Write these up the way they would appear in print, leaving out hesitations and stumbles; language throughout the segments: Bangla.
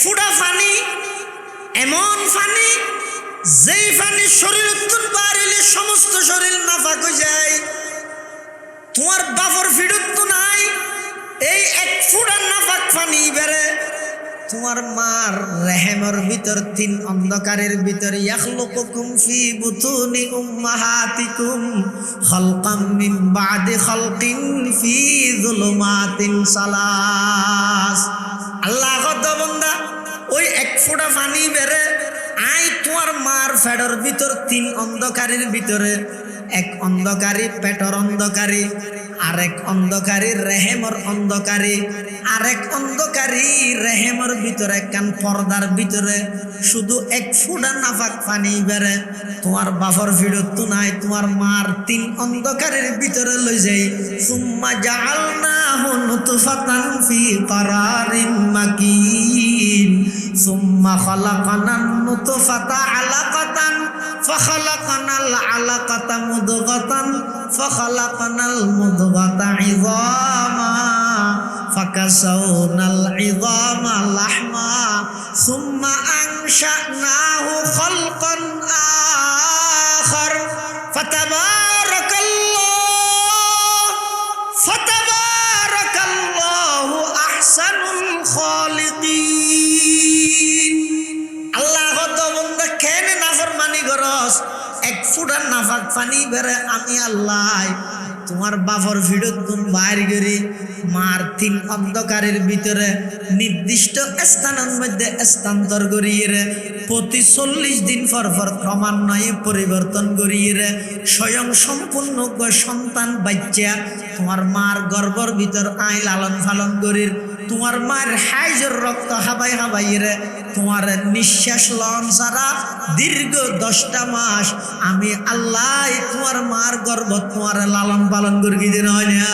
ফুটা পানি এমন পানি যেই পানি শরীরের তুন বাড়িলে সমস্ত শরীর নাফাক হয়ে যায়। তোমার বাপর ফিরত তো নাই, এই এক ফুটা নাফাক পানি বেড়ে তোমার মার রেহেমের ভিতর তিন অন্ধকারের ভিতর ইয়াখলুকুকুম ফি বুতুনি উম্মাহাতিকুম খালকাম মিন বাদি খালকিন ফি যুলুমাতিন সালাস। আল্লাহ কত বান্দা ওই এক ফোঁটা পানি বেড়ে আই তোমার মার ফেডর ভিতর তিন অন্ধকারের ভিতরে, এক অন্ধকারী পেটর অন্ধকারী, আরেক অন্ধকারী রেহেমর অন্ধকারী, আরেক অন্ধকারী রেহেমর ভিতরে কান পর্দার ভিতরে শুধু এক ফুটা নাফাক পানি বেড়ে তোমার বাফর ফিরত তো নাই, তোমার মার তিন অন্ধকারের ভিতরে লই যাই। সুম্মা জাআলনাহু নুতফাতান ফি কারারিন মাকিন সুম্মা খালাকানান নুতফাতা আলাকাতান ফাখালাকানাল আলাকাতা মুদগাতান ফাখালাকানাল মুদগাতা ইযামা ফাকাসাউনাল ইযামা লাহমা সুম্মা আনশানাহু খালকান আখার ফাতাবারাকাল্লাহু আহসানুল খালিকিন। আল্লাহ কত বন্ধা কেনে নাফরমানি করস, এক ফুটা নাফাক পানি বেড়ে আমি আল্লাহ তোমার বাপর ফিরত তুন বাইর করি মার তিন অন্ধকারের ভিতরে নির্দিষ্ট স্থানের মধ্যে স্থানান্তর করিয়ে রে প্রতি 40 দিন পর পর ক্রমান্বয়ে পরিবর্তন করিয়ে রে স্বয়ং সম্পূর্ণ সন্তান বাচ্চা তোমার মার গর্ভর ভিতর আই লালন পালন করির তোমার মায়ের হাইজের রক্ত হাবাই হাবাই রে তোমার নিঃশ্বাস লন ছাড়া দীর্ঘ 10টা মাস আমি আল্লাহ তোমার মার গর্ভ তোমার লালন পালন করি দিন হয় না।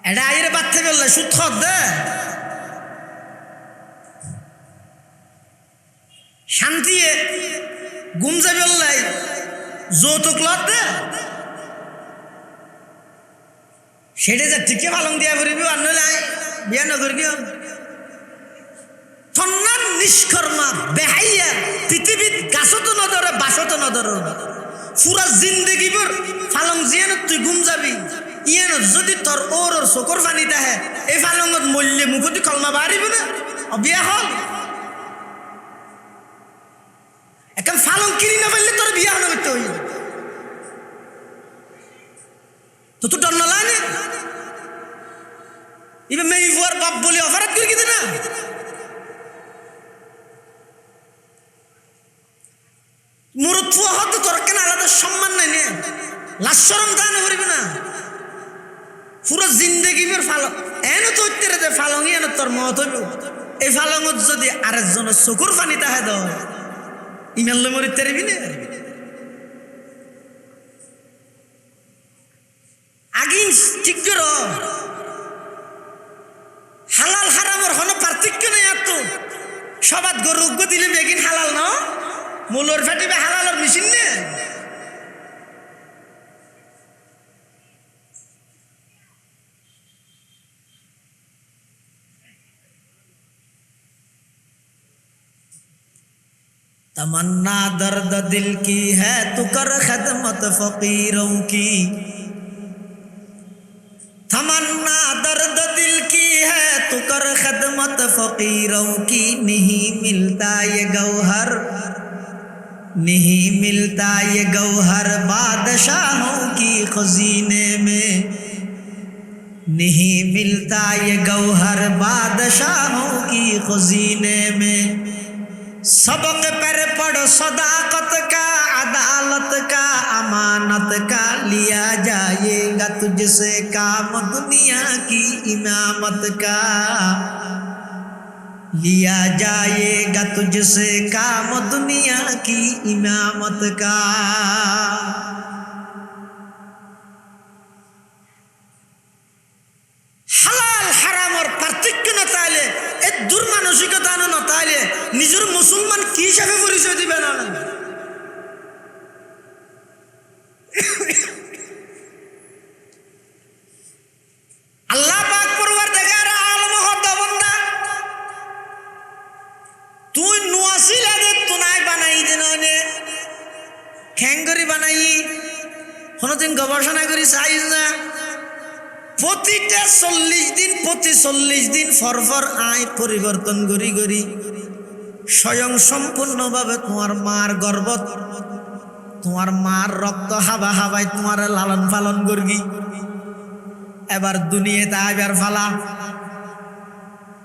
এটা আইরে বাচ্চা বললে সুদ দে শান্তি গুমজা বললাই যৌতুক লত দে সেটা যে ঠিকই পালং দিয়া করিবি আর নইলে বিয়া নকরিবি। সন্ন্যান নিষ্কর্মা বেহাইয়া পৃথিবীত গাছত নধরে বাসত নধরে পুরা জিন্দগিবর ফালং জিয়ান তুই গুম যাবি ইয়ান যদি তোর ওর চকুর পানি দেহে এই ফালঙত মল্লে মুখতি কলমা বাড়িব না বিয়া হল এখন ফালং কিনি না পারলে তোর বিয়া হল করতে হইল তো তুই ডর নলায় না এবার মেয়ে বুয়ার বাপ বলে অপরাধ করে কি না মুরুৎফু হতে তোর কেন আলাদা সম্মান নাই নে লাশ শরম দান করিবি না পুরো জিন্দগি বের ফালং এনে তো উত্তরে দে ফালং এনে তোর মত হইব এই ফালঙত যদি আরেকজনের চকুর পানি তাহে দাও ইমান লই মরিতে পারবি না। আগিন ঠিক কর হালাল হারামর কোনো পার্থক্য নেই আর তো সবাত গরু দিলে বেগিন হালাল না মূলর ফাটিবে হালালের মেশিন নে तमन्ना दर्द दिल की है तू कर खदमत फकीरों की तमन्ना दर्द दिल की है तू कर खदमत फकीरों की नहीं मिलता ये गौहर नहीं मिलता ये गौहर बादशाहों की खजीने में नहीं मिलता ये गौहर बादशाहों की खजीने में सबक पर पढ़ो सदाकत का अदालत का अमानत का लिया जाएगा तुझसे काम दुनिया की इमामत का लिया जाएगा तुझसे काम दुनिया की इमामत का। হালাল হারামর পার্থক্য না তাইলে এই দুর্মানসিকতা না তাইলে নিজের মুসলমান কি হিসাবে পরিচয় দিবে না। আল্লাহ পাক পরওয়ারদিগার আলম হদব চাইজ না প্রতিটা 40 দিন প্রতি 40 দিন ফরফর আয় পরিবর্তন করি করি স্বয়ং সম্পূর্ণভাবে তোমার মার গর্ভত তোমার মার রক্ত হাবা হাবাই তোমার লালন পালন করগি এবার দুনিয়াতে আইবার ফালা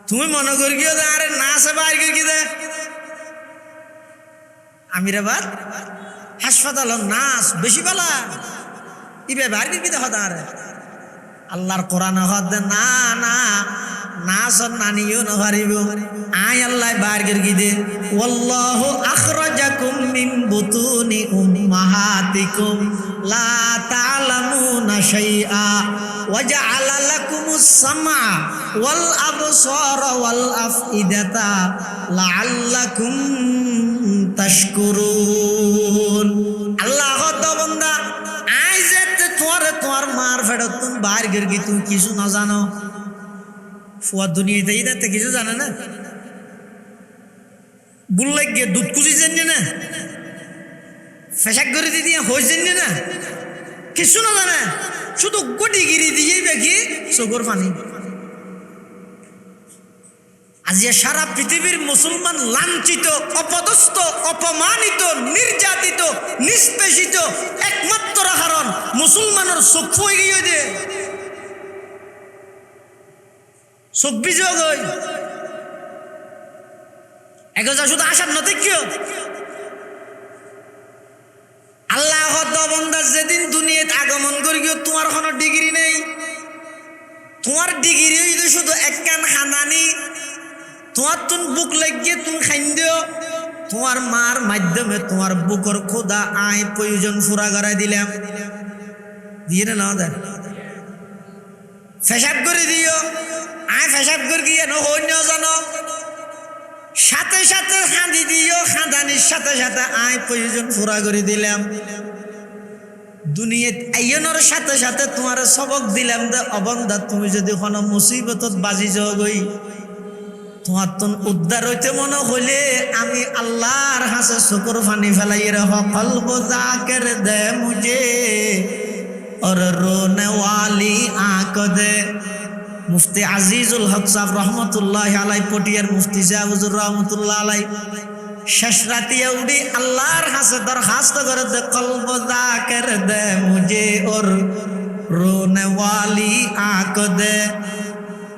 তুমি মনে করগিও যে আরে না আছে বাইর করগি দে আমির এবার হাসপাতাল নাচ বেশি পালা ইবে বাইর করগি দে হদা আরে আল্লাহর কোরআনে হদে না না নাচ নানিও না পারিব আয় আল্লাহ বাইর করগি দে ওয়াল্লাহু আখরাজাকুম মিন বুতুনি উম্মাহাতিকুম লা তা'লামুনা শাইআ ওয়া জা'আলা লাকুমুস সামআ ওয়াল আবসারা ওয়াল আফইদাতা লাআল্লাকুম তাশকুরুন আল্লাহ তো বান্দা আয় যে তোমার মার ফেরত তুমি বাইর করগি তুমি কিছু না জানো ফুয়া দুনিয়াতে ইদাতে কিছু জানে না বুললে গিয়ে দুধ কুচি জানি না ফেসাক করে দিয়ে হয়ে জানি না কিছু না জানে শুধু গটিগিরি দিয়েই দেখি চোখের পানি আজ সারা পৃথিবীর মুসলমান লাঞ্ছিত অপদস্থ অপমানিত নির্যাতিত নিষ্পেষিত একমাত্র কারণ মুসলমানের চোখ হয়ে গিয়ে দে চোখ বিজয় গই এগোজা শুধু আসার নতে কিয় আল্লাহ বন্দা যেদিন দুনিয়াতে আগমন করি গিয়ে তোমার কোনো ডিগ্রি নেই তোমার ডিগ্রি হইলে শুধু একখান হানানি তোমার তুন বুক লাগিয়ে তুমি খাইন দিও তোমার মার মাধ্যমে তোমার বুকর খোদা আয় প্রয়োজন ফুরা করাই দিলাম দিয়ে না দেন ফেসাব করে দিও আয় ফেসাব করে গিয়ে হইন জানো সাথে সাথে খাঁদি দিও খাঁদানির সাথে সাথে আয় প্রয়োজন ফুরা করে দিলাম দুনিয়াত আইয়নের সাথে সাথে তোমার সবক দিলাম দে অবন্ধা তুমি যদি কোনো মুসিবতত বাজি যাও গই তোমার তো উদ্ধার হইতে মনে হইলে আমি আল্লাহর হাসে শুকর ফানি ফেলাই রহ কলব জাকের দে মুঝে और रोने वाली आंख दे मुफ्ती আজিজুল হক সাহেব রহমতুল্লাহ আলাই পটিয়ার মুফতি সাহেব হুজুর রহমতুল্লাহ আলাই শেষ রাতিয়া উঠি আল্লাহর কাছে দরখাস্ত করে দে কলব জাকের দে মুঝে और रोने वाली आंख दे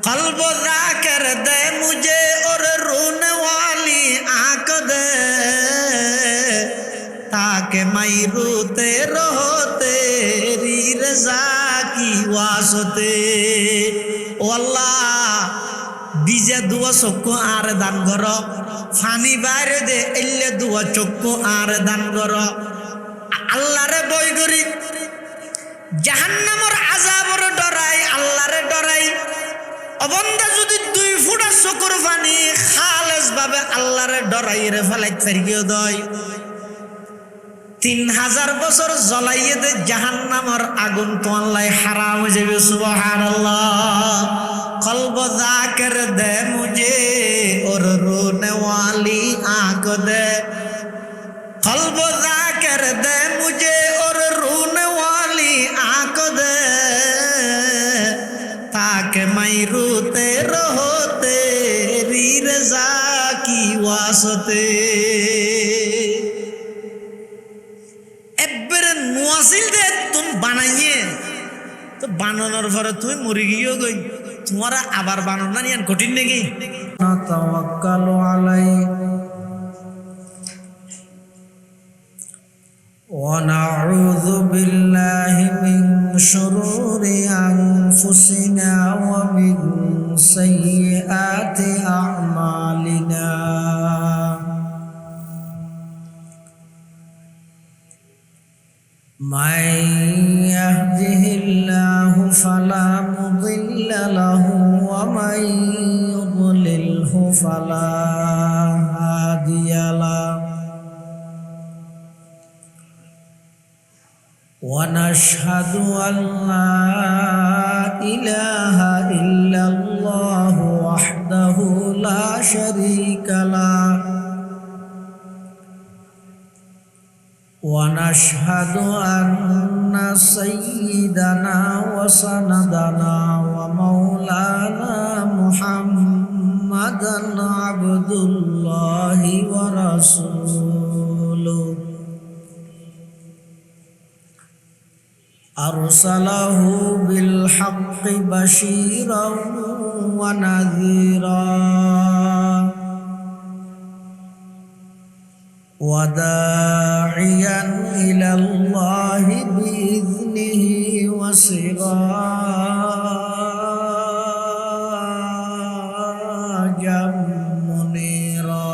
कल्ब जाकर दे मुझे और रोने वाली आंख दे ताकि मैं रोते रहो तेरी रजा की वास्ते ओ अल्लाह बीजे दुआ चक्कु आर दान करो फानी बाहर दे एल्ले दुआ चक्कु आर दान करो अल्लाह रे बय करी জাহান্নামের আযাবের ডরাই আল্লাহরে ডরাই অবন্ধা যদি 2 ফুটা চকুর পানি খালেস ভাবে আল্লাহরে ডরাই রে ফেলাই ফেরিয়ে দয় 3000 বছর জ্বলাইয়ে দে জাহান্নামের আগুন তো আল্লাহ হারাম হয়ে যাবে সুবহানাল্লাহ কলব জাকের দে মুঝে और रोने वाली आंख दे कल्ब जाकर दे मुझे और रोने वाली आंख दे ताकि मैं रोते रहो तेरी रजा की वास्ते এবারে মুয়াসিল দে তুমি বানাইয়ে তো বানানোর পরে তুমি মরে গিয়েও গই তোমার আবার বানানো নিয়ে কঠিন নাকি তাওয়াক্কালু আলাই ونعوذ بالله من شرور أنفسنا ومن سيئات أعمالنا من يهده الله فلا مضل له ومن يضلله فلا هادي له ونشهد أن لا إله إلا الله وحده لا شريك له ونشهد أن سيدنا وسندنا ومولانا محمدا عبد الله ورسوله أرسله بالحق بشيرا ونذيرا وداعيا إلى الله بإذنه وسراجا منيرا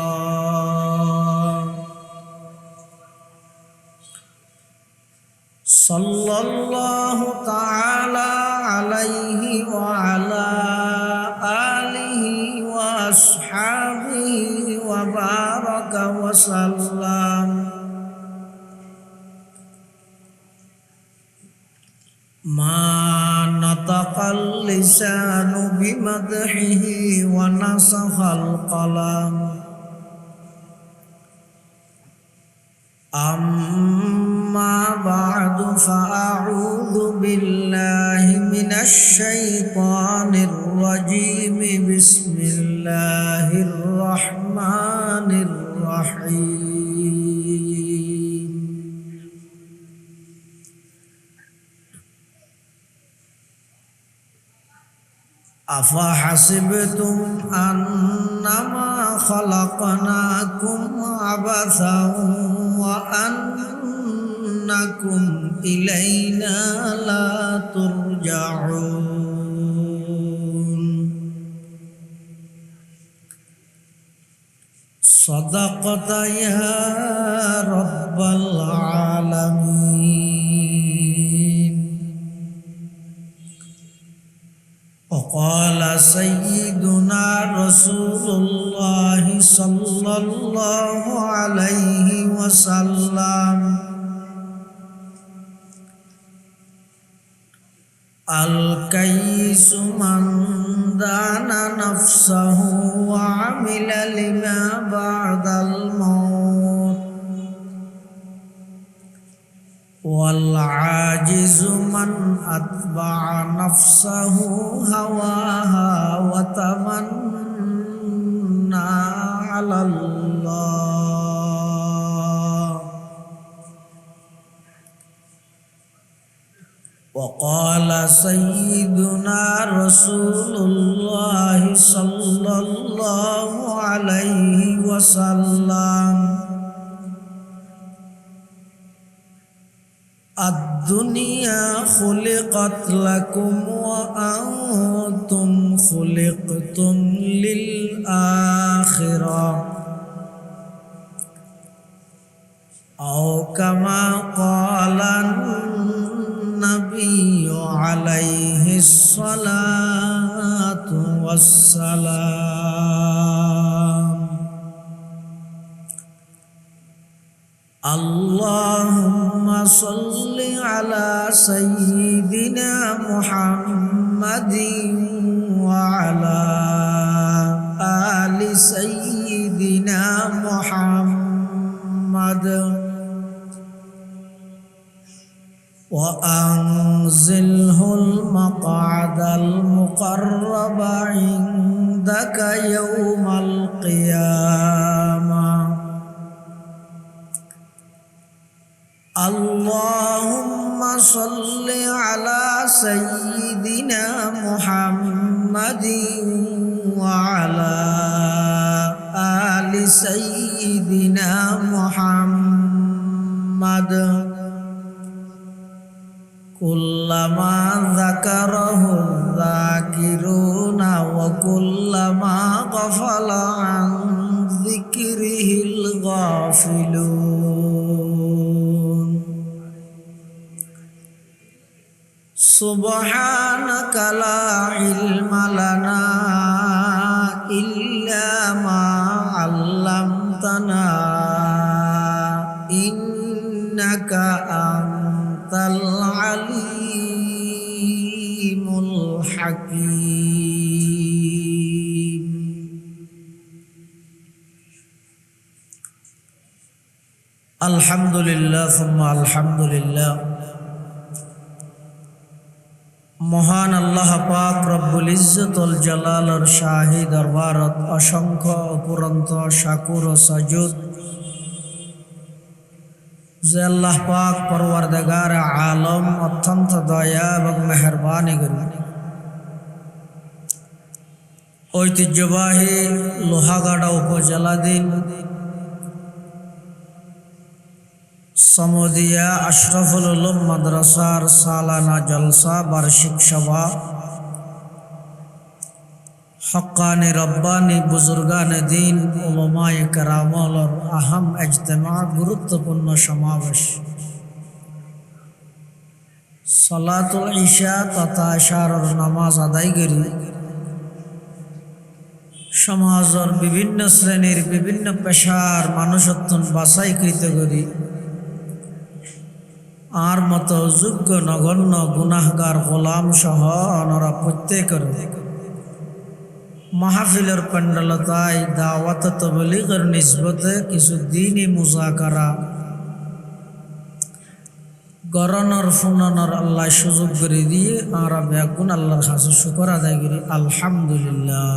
صلى الله تعالى عليه وعلى آله وأصحابه وبارك وسلم ما نطق اللسان بمدحه ونسخ القلم أما بعد فأعوذ بالله من الشيطان الرجيم بسم الله الرحمن الرحيم أفحسبتم أنما خلقناكم عبثا وأنكم إلينا لا ترجعون صدقت يا رب العالمين وقال سيدنا رسول الله صلى الله عليه وسلم الكيس من دان نفسه وعمل لما بعد الموت والعاجز من أتبع نفسه هواها وتمنى على الله وقال سيدنا رسول الله صلى الله عليه وسلم الدنيا خلقت لكم وأنتم خلقتم للآخرة أو كما قال النبي عليه الصلاة والسلام اللهم صل على سيدنا محمد وعلى آل سيدنا محمد وأنزله المقعد المقرب عندك يوم القيامة اللهم صل على سيدنا محمد وعلى آل سيدنا محمد كلما ذكره الذاكرون وكلما غفل عن ذكره الغافلون سبحانك لا علم لنا إلا ما علمتنا إنك أنت العليم الحكيم الحمد لله ثم الحمد لله মহান আল্লাহ পাক রব্বুল ইজ্জতুল জালালর শাহী দরবারত অসংখ্য অপুরন্ত শাকুর ও সাজুদ যে আল্লাহ পাক পরওয়ারদিগার আলম অত্যন্ত দয়া এবং মেহেরবানি করি ঐতিহ্যবাহী লোহাগাড়া উপজেলাধীন সমদিয়া আশরাফুল উলুম মাদ্রাসার সালানা জলসা বার্ষিক সভা হক্কানি রব্বানি বুজুর্গানে দিন উলামায়ে কেরামর আহম ইজতেমা গুরুত্বপূর্ণ সমাবেশ সালাতুল ইশা তথা ইশারার নামাজ আদায় করি সমাজের বিভিন্ন শ্রেণীর বিভিন্ন পেশার মানুষত্বন বাছাইকৃত করি আর মতো যোগ্য নগণ্য গুনাহগার গোলাম সহ অনরা প্রত্যেকের মাহফিলের প্যান্ডলতায় দাওয়াত তবলীগের নিসবতে কিছু দিনই মুজাকারা গরনর ফুননর আল্লাহ সুযোগ করে দিয়ে আমরা ব্যাগুন আল্লাহর কাছে শুকর আদায় করি আলহামদুলিল্লাহ।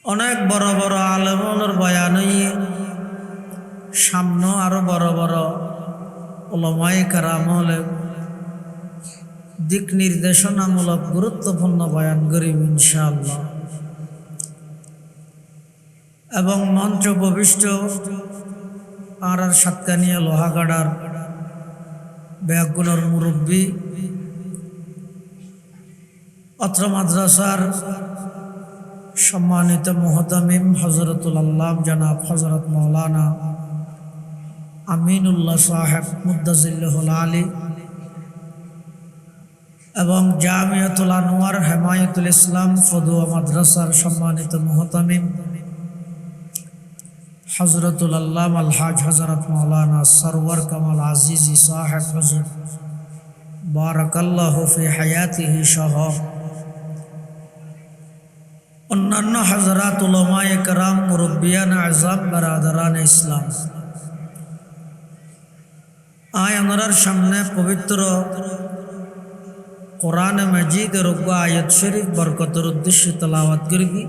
অনেক বড় বড় আলেমর বয়ান সামনে আরো বড় বড় উলামায়ে কেরামলে দিক নির্দেশনামূলক গুরুত্বপূর্ণ বয়ান করিব ইনশাআল্লাহ। এবং মঞ্চ উপবিষ্ট আর সাতকানিয়া লোহাগাড়ার ব্যাগুনের মুরব্বী অত্র মাদ্রাসার সম্মানিত মুহতামিম হযরতুল আল্লাহ জনাব হযরত মাওলানা আমিনুল্লাহ সাহেব মুদ্দাজিল্লাহুল আলী এবং জামিয়াতুল আনোয়ার হেমায়েতুল ইসলাম ফদুয়া মাদ্রাসার সম্মানিত মুহতামিম হযরতুল আল্লাহ আলহাজ হযরত মাওলানা সরওয়ার কামাল আজিজি সাহেব হুজুর বারাকাল্লাহু ফি হায়াতিহি সহ অন্যান্য হযরত উলামায়ে কেরাম মুরব্বিয়ান আযম বারাদারান ইসলাম, আমরার সামনে পবিত্র কোরআন মাজিদের আয়াত শরীফ বরকতের উদ্দেশ্যে তেলাওয়াত করবি।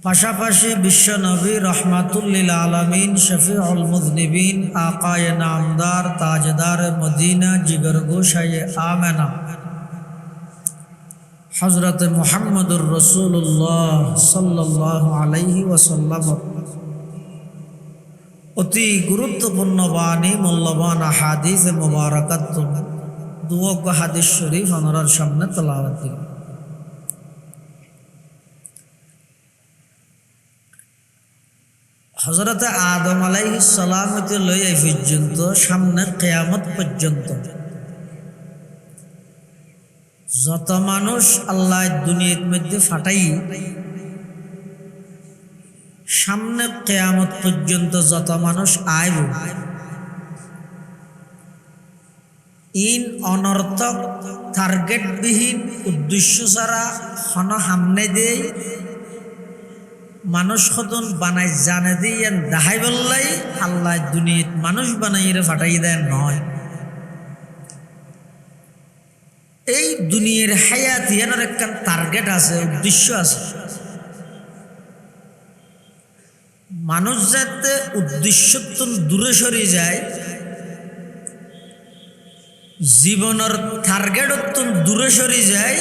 পাশাপাশি বিশ্ব নবী রহমাতুল লিল আলামিন শফিউল মুযনিবিন আকায়ে নামদার তাজদার মদিনা জিগর গোশায়ে আমেনা হযরত মুহাম্মদুর রাসূলুল্লাহ সাল্লাল্লাহু আলাইহি ওয়াসাল্লাম অতি গুরুত্বপূর্ণ বাণী মূল্যবান হাদিস মুবারাকাত দুওক হাদিস শরীফ আমরার সামনে তেলাওয়াত করি। হযরত আদম আলাইহিস সালাম হতে লইয়া পর্যন্ত সামনে কিয়ামত পর্যন্ত যত মানুষ আল্লাহ দুনিয়ার মধ্যে ফাটাই সামনে কিয়ামত পর্যন্ত যত মানুষ আইব ইন অনর্থক টার্গেটবিহীন উদ্দেশ্য ছাড়া হন সামনে দেই মানুষ কতন বানাই জানে দিয়ে দেখাই বললাই আল্লাহ দুনিয়াত মানুষ বানাইরে ফাটাই দেন নয়। এই দুনিয়ার হায়াত ইয়ানোর একটা টার্গেট আছে, উদ্দেশ্য আছে। মানুষ যাতে উদ্দেশ্য দূরে সরে যায়, জীবনের টার্গেট দূরে সরে যায়,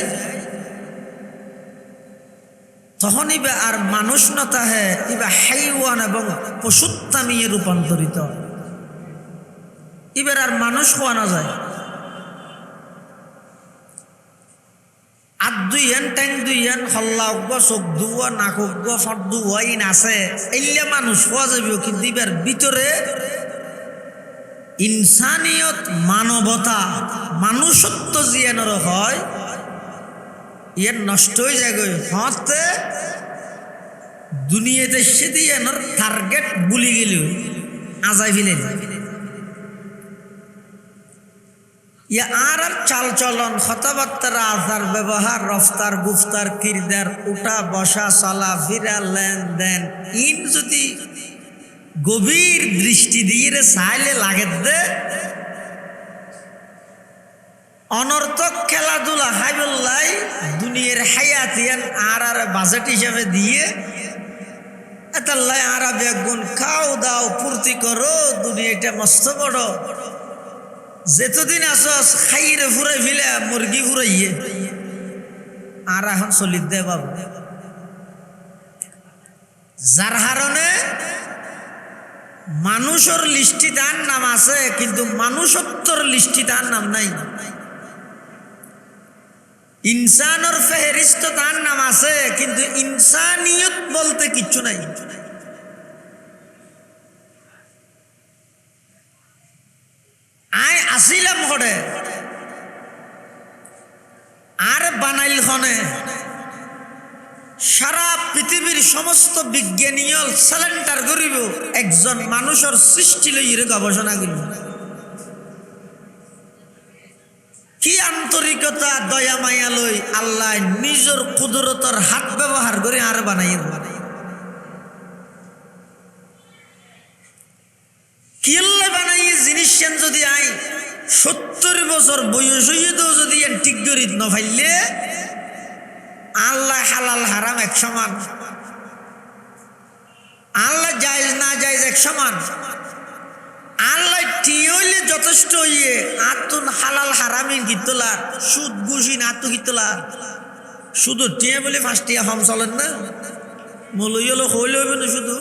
তখন ইবা আর মানুষ না তাহে ইবা হাইওয়ান এবং পশুত্তামিয়ে রূপান্তরিত, এবার আর মানুষ হওয়া না যায়। আর দুইয়ান ট্যাং দুইয়ান হল্লা উগ্গ চোখ দুয়া নাক উগ্গ ফট দুয়া ইন আছে এলে মানুষ হওয়া যাবে, কিন্তু এবার ভিতরে ইনসানিয়ত মানবতা মানুষত্ব জিয়ানোর হয় ইয়ার নষ্ট হয়ে যায় গই হতে দুনিয়াতে সে দিয়ানোর টার্গেট ভুলি গেল আজাই ফেলেন। ইয়া আর চাল চলন কথাবার্তা আচার ব্যবহার রফতার গুফতার কিরদার উঠা বসা চলা ফিরা লেনদেন ইন যদি গভীর দৃষ্টি দিয়ে রে চাইলে লাগে দে অনর্থক খেলাধুলা হাইবুল্লাই দুনিয়ার হায়াতিয়ান আর বাজেট হিসাবে দিয়ে এতাল্লাই আর বেগুন খাও দাও ফুর্তি করো দুনিয়াটা মস্ত বড় যেতদিন আসস খাইরে ফুরাই ফিলে মুরগি ফুরাইয়ে আর এখন চলি দে বাবু যার কারণে মানুষের লিস্টি তার নাম আছে কিন্তু মানুষত্বর লিস্টি তার নাম নাই ইনসানের ফেহরিস্ত তার নাম আছে কিন্তু ইনসানিয়ত বলতে কিচ্ছু নাই আয় আসিলাম ঘরে আর বানাইল খনে সারা পৃথিবীর সমস্ত বিজ্ঞানীয় স্যালেন্টার করিব একজন মানুষের সৃষ্টি লইয়ে গবেষণা করিব কি আন্তরিকতা দয়া মায়া লই আল্লাহ নিজের কুদরতর হাত ব্যবহার করে আর বানাইয়ে কিল্লা বানাইয়ে জিনিস যদি আই 70 বছর বয়স হইতেও যদি ঠিক করি ন ফাইলে আল্লাহ হালাল হারাম এক সমান আল্লাহ জায়েজ না জায়েজ এক সমান আল্লাহ টিয়লে যথেষ্ট হইয়ে আতুন হালাল হারামিন গিতলার সুদ ঘুষি না তো গিতলার শুধু টিয়ে বলে 5 টিয়া হম চলেন না মলই হলো হইলে হইবে না শুধু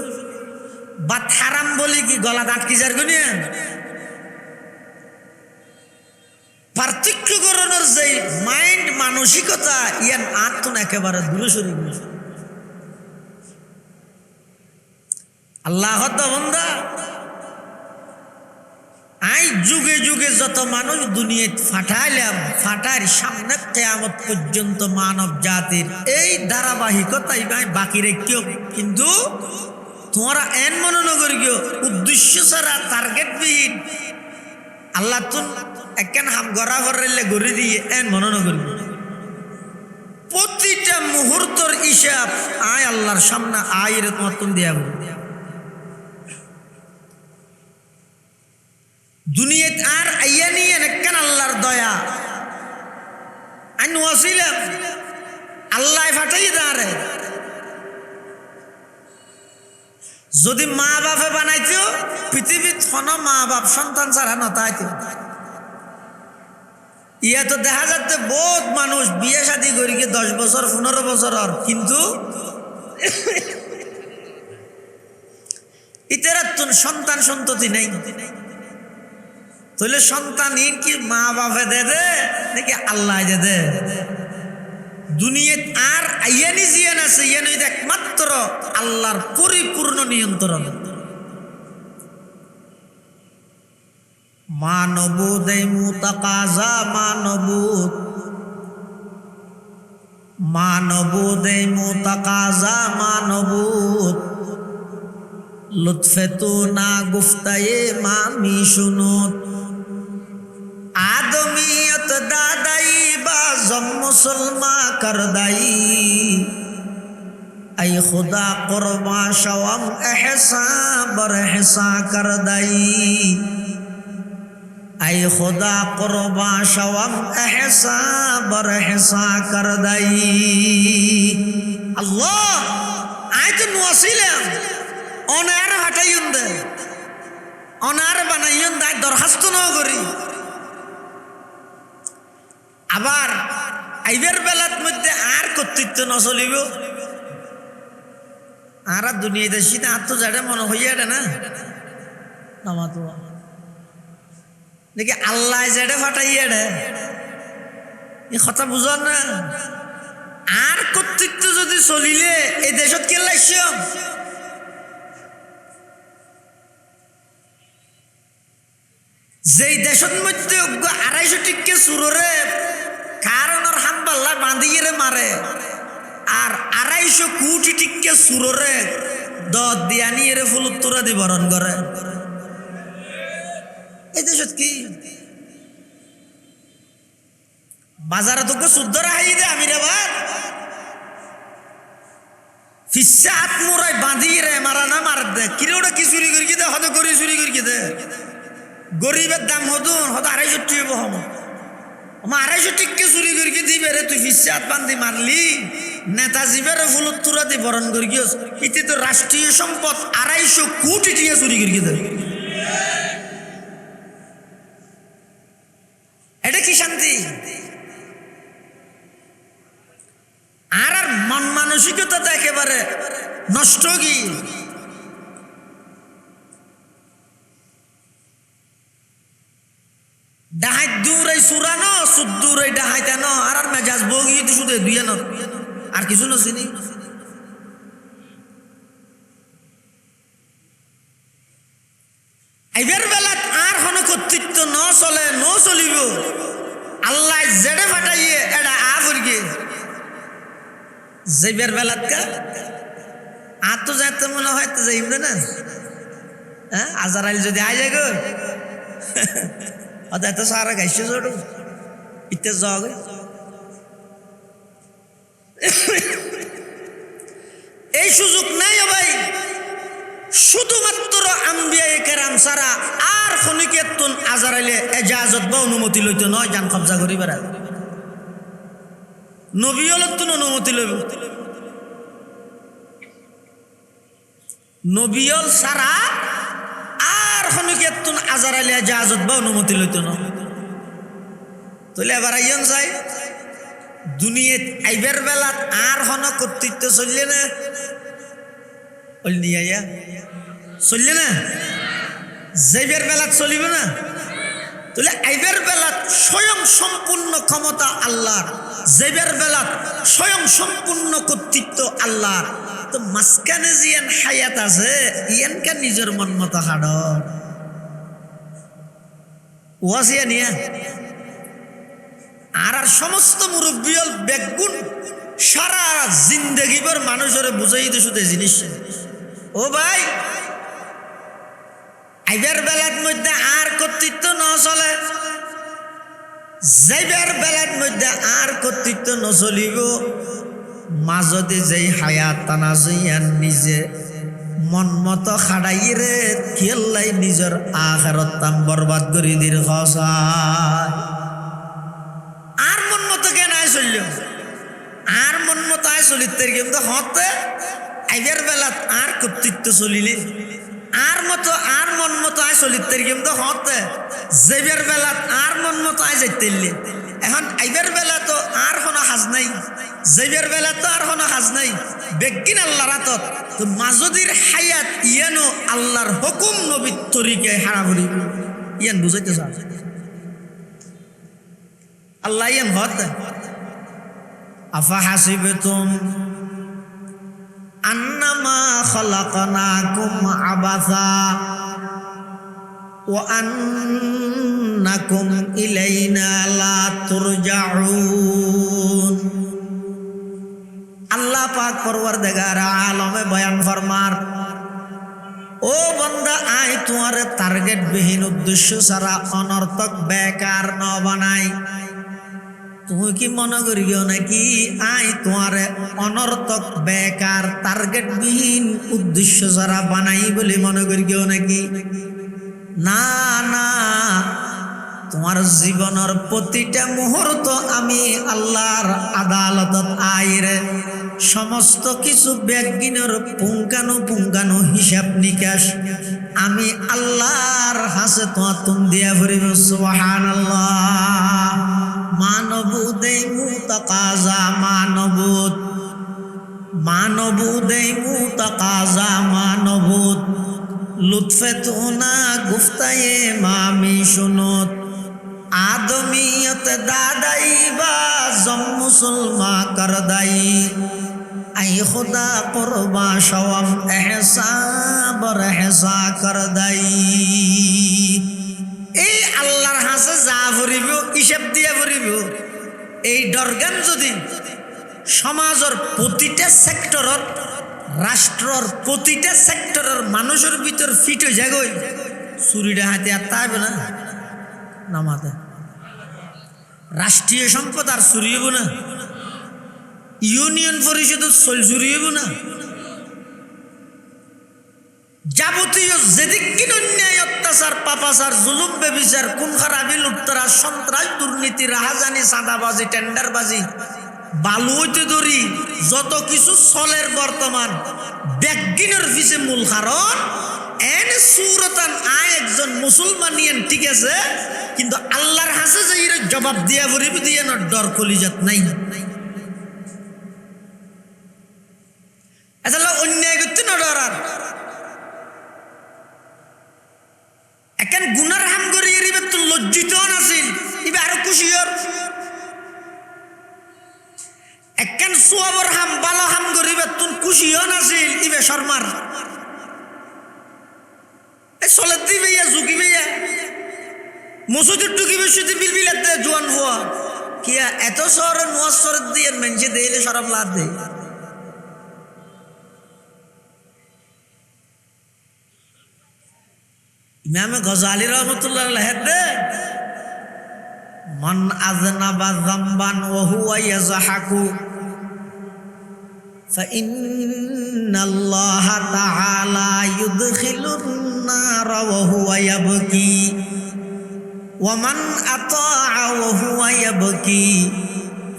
বা হারাম বলি কি গলা আটকি যার গুনিয়া পার্থক্যকরণের যে মাইন্ড মানসিকতা ইয়ান আত্মন একেবারে দূরে সরে গেছে আল্লাহ বন্দা আই যুগে যুগে যত মানুষ দুনিয়া ফাটাইলাম ফাটার সামনে কিয়ামত পর্যন্ত মানব জাতির এই ধারাবাহিকতাই বাকি রেখেও কিন্তু তোমরা এন মনে নগরি উদ্দেশ্য ছাড়া টার্গেট বিহীন আল্লাহ তুন একখান হাম গড়া করলে গড়ি দিয়ে এন মনে নগরি প্রতিটা মুহূর্তর হিসাব আয় আল্লাহর সামনে আয়ের মতন দিয়া দুনিয়াত আর আইয়া নিয়ে একখান আল্লাহর দয়া আইন ওয়াসিলাম আল্লাহ ফাটাই দাঁড়ে যদি মা বাপে বানাইতো পৃথিবীর কোনো মা বাপ সন্তান ছাড়া নতাইতো ইয়া তো দেখা যাচ্ছে বহুত মানুষ বিয়ে শাদী করি 10 বছর 15 বছর কিন্তু ইতারা তো সন্তান সন্ততি নেই তাহলে সন্তান কি মা বাপে দে নাকি আল্লাহ দে দুনিয়াত আর আইয়ানি জিয়ান আছে ইয়ান একমাত্র আল্লাহর পরিপূর্ণ নিয়ন্ত্রণ মানবুদ এই মুতাকাজা মানবুদ এই মুতাকাজা মানবুদ লুৎফে তু না গুফতায়ে মামি শুনুত आदमियत दादाई बाजम मुसलमा कर दाई ऐ खुदा कुर्बा शवम एहसा बर एहसा कर दाई ऐ खुदा कुर्बा शवम एहसा बर एहसा कर दाई अल्लाह आज नुआसिला ओनार हटाइंदे ओनार बनाइंदे दरखास्त न करी আবার আইবের বেলার মধ্যে আর কর্তৃত্ব ন চলিব আর দুনিয়াতে শীত আর তো যাড়ে মনে হইয়া না নামাতো দেখি আল্লাহ যাড়ে ফাটাইয়া রে এই কথা বুঝন না আর কর্তৃত্ব যদি চলিলে এই দেশত কে লাইছ যেই দেশত মধ্যে 250 টিকে সুররে কারণের হাম্বাল্লা বাঁধিয়ে মারে আর 250 কোটি টিকে সুররে দত দিয়া নিয়ে ফুল উত্তরা দি বরণ করে এই দেশত কি বাজারে তো শুদ্ধ রাহাই দে আমি রে বার ফিসে হাত মোড়াই বাঁধিয়ে রে মারা না মার দে কিরে ওটা কি চুরি করি দে হয়তো গরি চুরি করি দে গরিবের দাম হতো হয়তো 250 টাকা হম আমার 250 টিককে চুরি করি দিবে রে তুই ফিসে হাত বান্ধি মারলি নেতাজি বেড়ে ফুলত তুরা দি বরণ করি গিয়েছ ইতি তো রাষ্ট্রীয় সম্পদ 250 কোটি টাকা চুরি করি দে এটা কি শান্তি আর মন মানসিকতা তো একেবারে নষ্ট কি ডাহাই দূরে সুরানো সুদূরে ডাহাইতানো আর মেজাজ বগি তো শুধু দুইয়ানো আর কিছু নছিনি এবার বেলাত আর হন কর্তৃত্ব ন চলে ন চলিব আল্লাহ জেডে ফাটাইয়ে এটা আ করিয়ে যাইবার বেলাত কা আর তো যাইতে মনে হয় তো যাইব না হ্যাঁ আজারাইল যদি আই যায় গো অত সারা গাইছে জোড়ো ইতে জগ এই সুযোগ নাই ভাই শুধুমাত্র আম্বিয়ায়ে কেরাম ছাড়া আর খনিকেতন আজারাইলে এজাজত বা অনুমতি লইতো নয় জান কবজা করি বেড়া নবী হলতুন অনুমতি লইব নবীল ছাড়া আর খনিকেতন আজারাইলে এজাজত বা অনুমতি লইতো না তাহলে এবার আইন যাই দুনিয়াত আইবার বেলাত আর হন কর্তৃত্ব চললে না নিয়া চললে না যাইবার বেলাত চলিব না তাহলে আইবার বেলাত স্বয়ং সম্পূর্ণ ক্ষমতা আল্লাহর যাইবার বেলাত স্বয়ং সম্পূর্ণ কর্তৃত্ব আল্লাহর তো মাঝখানে জিয়ান হায়াত আছে ইয়ানকা নিজের মন মতো হাড় ওয়াসিয়া নিয়া আর সমস্ত মুরব্বিয়ল বেগুন সারা জিন্দগিবার মানুষের বুঝাই তো শুধু জিনিস ও ভাই আইবার বেলার মধ্যে আর কর্তৃত্ব ন চলে যাইবার বেলার মধ্যে আর কর্তৃত্ব নচলিব মাজতে যেই হায়াত টানা জইয়ান নিজে মন মতো খাড়াই রে খেলাই নিজের আখেরত তাম বরবাদ করি দির খসায় আর মন মতো কেন আয় চলল আর মন মতো আয় চলিতে কিন্তু হতে আইবার বেলাত আর কর্তৃত্ব চলিলে আর মন মতো আয় চলিতে কিন্তু হতে যাইবার বেলাত আর মন মতো আয় যাইতে এখন আইবার বেলা তো আর কোনো হাজ নাই যাইবার বেলা তো আর কোনো হাজ নাই বেগিন আল্লাহ রাতত তো মাজদির হায়াত ইয়ানো আল্লাহর হুকুম নবীর তরিকে হারা ভরি ইয়ান বুঝাইতে চাও আল্লাহ ইয়ান হত আফা হাসিবতুম আন্নামা খালাকনাকুম আবাসা ওয়া আন্নাকুম ইলাইনা লা তুরজাউন আল্লাহ পাক পরওয়ারদিগার আলমে বয়ান ফরমার ও বান্দা আয় তোমার টার্গেট বিহীন উদ্দেশ্য ছাড়া অনর্থক বেকার ন বানাই তুমি কি মনে করিও নাকি আই তোমার অনর্থক বেকার টার্গেট বিহীন উদ্দেশ্য ছাড়া বানাই বলে মনে করিও নাকি না না তোমার জীবনের প্রতিটা মুহূর্ত আমি আল্লাহর আদালতত আইরে সমস্ত কিছু ব্যাগিনের পুঙ্খানু হিসাব নিকাশ আমি আল্লাহর হাসে তোমার তুম দিয়া ভরিব সুবহানাল্লাহ মানবুদে মুতাকাজা মানবুদে মুতাকাজা মানবুদ লুৎফে তুনা গুফতায়ে মামি শুনত আদমিয়ত দাদাই বা জম মুসলমা করদাই আই খুদা কুরবা শওম এহসাব রহসা করদাই এই আল্লাহর হাসে যা ভরিব হিসাব দিয়া ভরিব এই ডরগান যদি সমাজের প্রতিটা সেক্টরত রাষ্ট্রর প্রতিটা সেক্টরের মানুষের ভিতর ফিট হয়ে যাগই চুরিটা হাতে আর তাইবে না নামাতে রাষ্ট্রীয় সম্পদ আর চুরি হইব না ইউনিয়ন পরিষদ চুরি হইব না যাবতীয় যেদিক অন্যায় অত্যাচার পাপাচার জুলুম বেবিচার খুন খারাপি লুটতরা সন্ত্রাস দুর্নীতি রাহাজানি চাঁদাবাজি টেন্ডারবাজি বালু হইতে ধরি যত কিছু চলের বর্তমান ব্যাগিনের পিছে মূল কারণ এনে সুরতান আয় একজন মুসলমান ইয়েন ঠিক আছে কিন্তু আল্লাহর হাসে যে এর জবাব দিয়া ভরিব দিয়ে না ডর কলিজাত নাই আসলে অন্যায় করতে না ডরার এখন গুনার হাম করি এরিবে তো লজ্জিত নাছিল ইবে আরো খুশি হর এখন সুয়াবর হাম বালা হাম করিবে তুন খুশি হন আছিল ইবে শর্মার এ চলে দিবে ইয়া ঝুঁকিবে ইয়া মসজিদের টুকিবে শুধু বিলবিলাতে জোয়ান হওয়া কিয়া এত শহরে নোয়াজ শরত দিয়ে মেনছে দিলে সরব লাদ দেয় ইমাম গজালি রহমতুল্লাহ আলাইহি মান আযনাবা যামবান ওয়া হুয়া ইয়াযহাকু ফাইন্নাল্লাহা তাআলা ইউদখিলুন নারা ওয়া হুয়া ইয়াবকি ওয়া মান আতাআ ওয়া হুয়া ইয়াবকি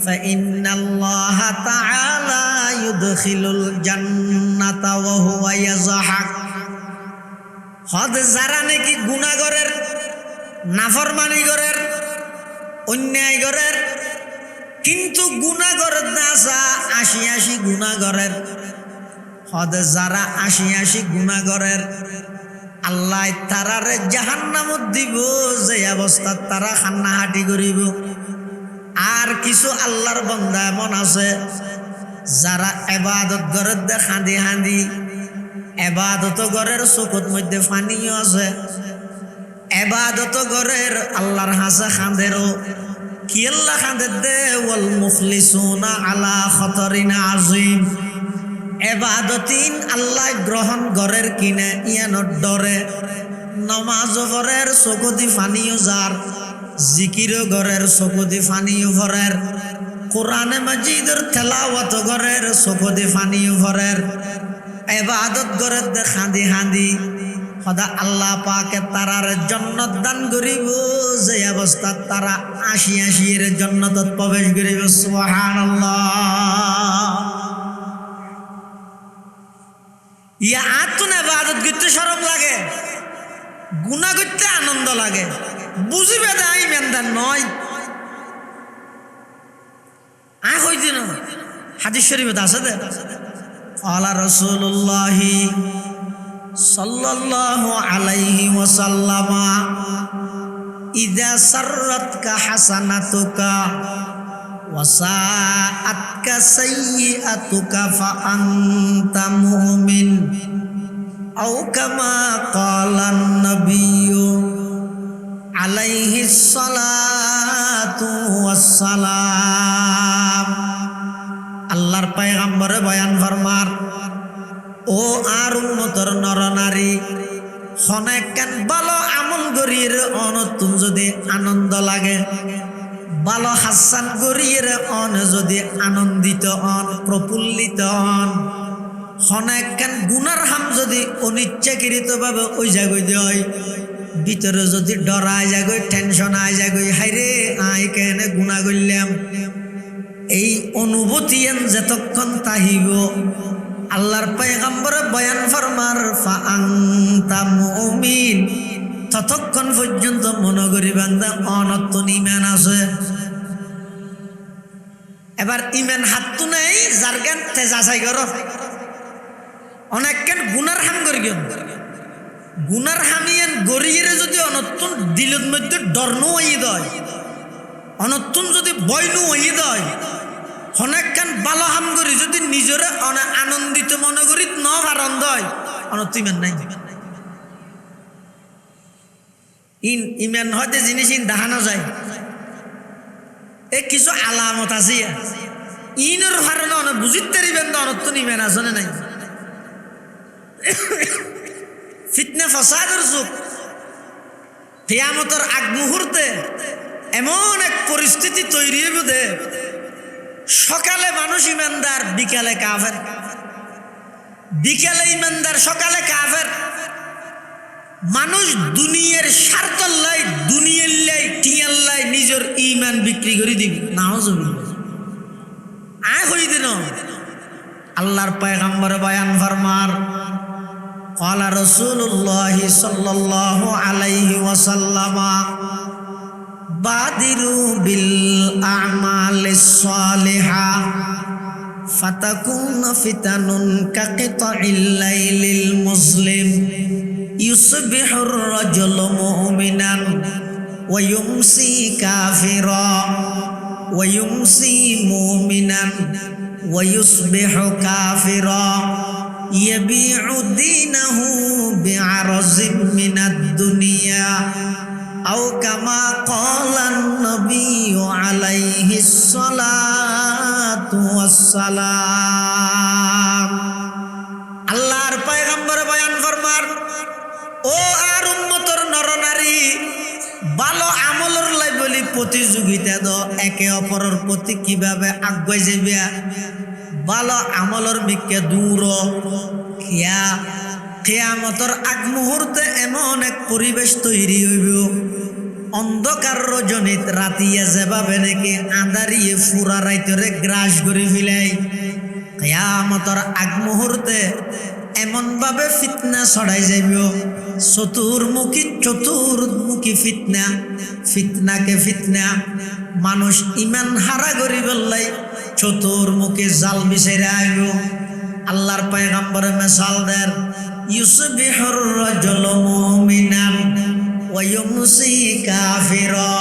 ফাইন্নাল্লাহা তাআলা ইউদখিলুল জান্নাতা ওয়া হুয়া ইয়াযহাক হদ যারা নাকি গুনাহগারের নাফরমানি করের অন্যায় করের কিন্তু গুনাহগারের নাসা আশি গুনাহগারের হদ যারা আশি গুনাহগারের আল্লাহ তারারে জাহান্নামত দিব যে অবস্থা তারা খান্নাহাটি করিব আর কিছু আল্লাহর বান্দা এমন আছে যারা ইবাদত করে খাঁদি হাঁদি এবাদত গরের চকুত মধ্যে পানিও আছে এবাদত গরের আল্লাহর হাসা খাঁদেরও কি আল্লাহ খাঁদের দে ওয়াল মুখলিসুনা আলা খতরিন আজিম এবাদতিন আল্লাহ গ্রহণ গরের কিনে ইয়ানোর ডরে নমাজ গরের চকুতি পানিও যার জিকিরও গরের চকুতি পানিও ভরের কোরআনে মাজিদের তেলাওয়াত গরের চকুতি পানিও ভরের ইবাদত করে খাঁদি হাঁদি সদা আল্লাহ পাকে তারার জান্নাত দান করিব যে অবস্থা তারা আশি এর জান্নাতত প্রবেশ করিব সুবহানাল্লাহ ইয়া আতুন ইবাদত করতে শরম লাগে গুনাহ করতে আনন্দ লাগে বুঝিবে না ইমানদার নয় হইছে না হাদিস শরীফে আছে দে قال رسول الله صلى الله عليه وسلم إذا سرتك حسنتك وساءتك سيئتك فأنت مؤمن أو كما قال النبي عليه الصلاة والسلام আল্লাহর পয়গম্বরে বয়ান ফরমার ও আর উম্মতের নরনারী হনেকেন ভালো আমল করিয়ে অনতুন যদি আনন্দ লাগে ভালো হাসান করিয়ে অন যদি আনন্দিত অন প্রফুল্লিত হন হনেকেন গুনার হাম যদি অনিচ্ছাকৃত ভাবে ওই জায়গায় দেয় ভিতরে যদি ডরায় জায়গায় টেনশন আয় জায়গায় হাইরে আয় কেন গুনাহ করলাম এই অনুভূতি যতক্ষণ তাহিব আল্লাহর পয়গম্বর বয়ান ফরমার ফাআনতা মুমিন ততক্ষণ পর্যন্ত মনে করি বান্দা অনতুন ঈমান আছে এবার ঈমান হাতু নাই যার গান তেজাসাই কর অনেকক্ষণ গুনার হাম করি গুনার হামিয়ান গড়িয়ে যদি অনতুন দিলের মধ্যে ডরনু হয়ে দেয় অনতুন যদি বয়নু হয়ে দেয় অনেকক্ষণ ভালো হাম করি যদি নিজরে আনন্দিত মনে করি ন আনন্দ হয় অনত ইমান নাই ইমান হয়তো জিনিস দেখানো যায় এ কিছু আলামত আছে ইনের কারণে অনেক বুঝিতে পারিবেন না অনতুন ইমান আছে না নাই ফিতনা ফাসাদের যুগ কিয়ামতের আগ মুহূর্তে এমন এক পরিস্থিতি তৈরি হবে সকালে মানুষ ইমানদার বিকালে কাফের বিকালে ইমানদার সকালে কাফের মানুষ দুনিয়ার স্বার্থল্লাই দুনিয়াল্লাই টিয়াল্লাই নিজের ইমান বিক্রি করে দিবি নাউজুবিল্লাহ আয় হই দিন আল্লাহর পয়গম্বর বয়ান ফরমার ক্বালা রাসূলুল্লাহ সাল্লাল্লাহু আলাইহি ওয়াসাল্লাম বাদিরু বিল আমালিস সালিহা ফাতাকুনা ফিতানুন কাকিতাইল লাইলিল মুসলিম ইউসবিহুর রাজুলু মুমিনান ওয়া ইউমসি কাফিরা ওয়া ইউমসি মুমিনান ওয়া ইউসবিহু কাফিরা ইয়াবিউ দীনাহু বিআরজিম মিনাদ দুনিয়া আও কামা ক্বালান নবিয়্যু আলাইহিস সালাতু ওয়াসসালাম। আল্লাহর পয়গম্বর বয়ান ফরমার ও আর উম্মতের নরনারী ভালো আমলের লাই বলি প্রতিযোগিতা দ একে অপরের প্রতি কিভাবে আগুয়াই যাবে ভালো আমলের মিকে দূর কিয়ামতের আগ মুহূর্তে এমন এক পরিবেশ তৈরি হইব অন্ধকার রজনীত রাতিয়া যেভাবে নাকি আঁধারিয়ে ফুরা রাইতরে গ্রাস করে ফিলাই কিয়ামতের আগ মুহূর্তে এমন ভাবে ফিতনা ছড়াই যাইব চতুর্মুখী ফিতনা ফিতনাকে ফিতনা মানুষ ইমান হারা করি বললাই চতুর্মুখী জাল বিছাইরা আইব। আল্লাহর পয়গম্বর মিসাল দেন ইউসবিহুর রাজুলু মুমিনান ওয়া ইউমসি কাফিরা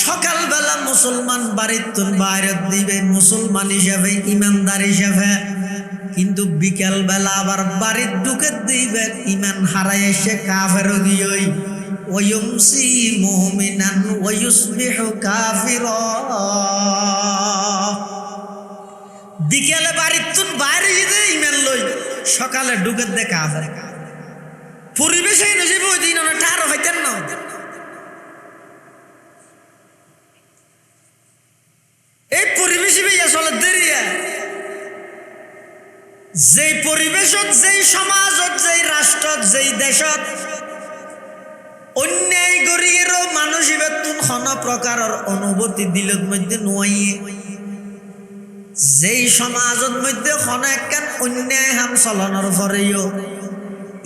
সকালবেলা মুসলমান বাড়িতে বাইরে দিবে মুসলমান হিসাবে ইমানদার হিসাবে কিন্তু বিকেল বেলা আবার বাড়ির ঢুকে দিবে ইমান হারাই এসে কাফের গিয়ে ওয়া ইউমসি মুমিনান ওয়া ইউসবিহু কাফিরা বিকেলে বাড়িতে বাইরে যেতে ইমান লই সকালে ঢুকে দে কাফের পরিবেশে নজে ওই দিন অনেক ঠার হইতেন না এই পরিবেশে আসলে দেরিয়া যেই পরিবেশত যেই সমাজত যেই রাষ্ট্রত যেই দেশত অন্যায় গরিয়েরও মানুষ ইবেতুন কোনো প্রকারের অনুভূতি দিলত মধ্যে নোয়াইয়ে যেই সমাজত মধ্যে কোনো একখান অন্যায় হাম চলনের পরেও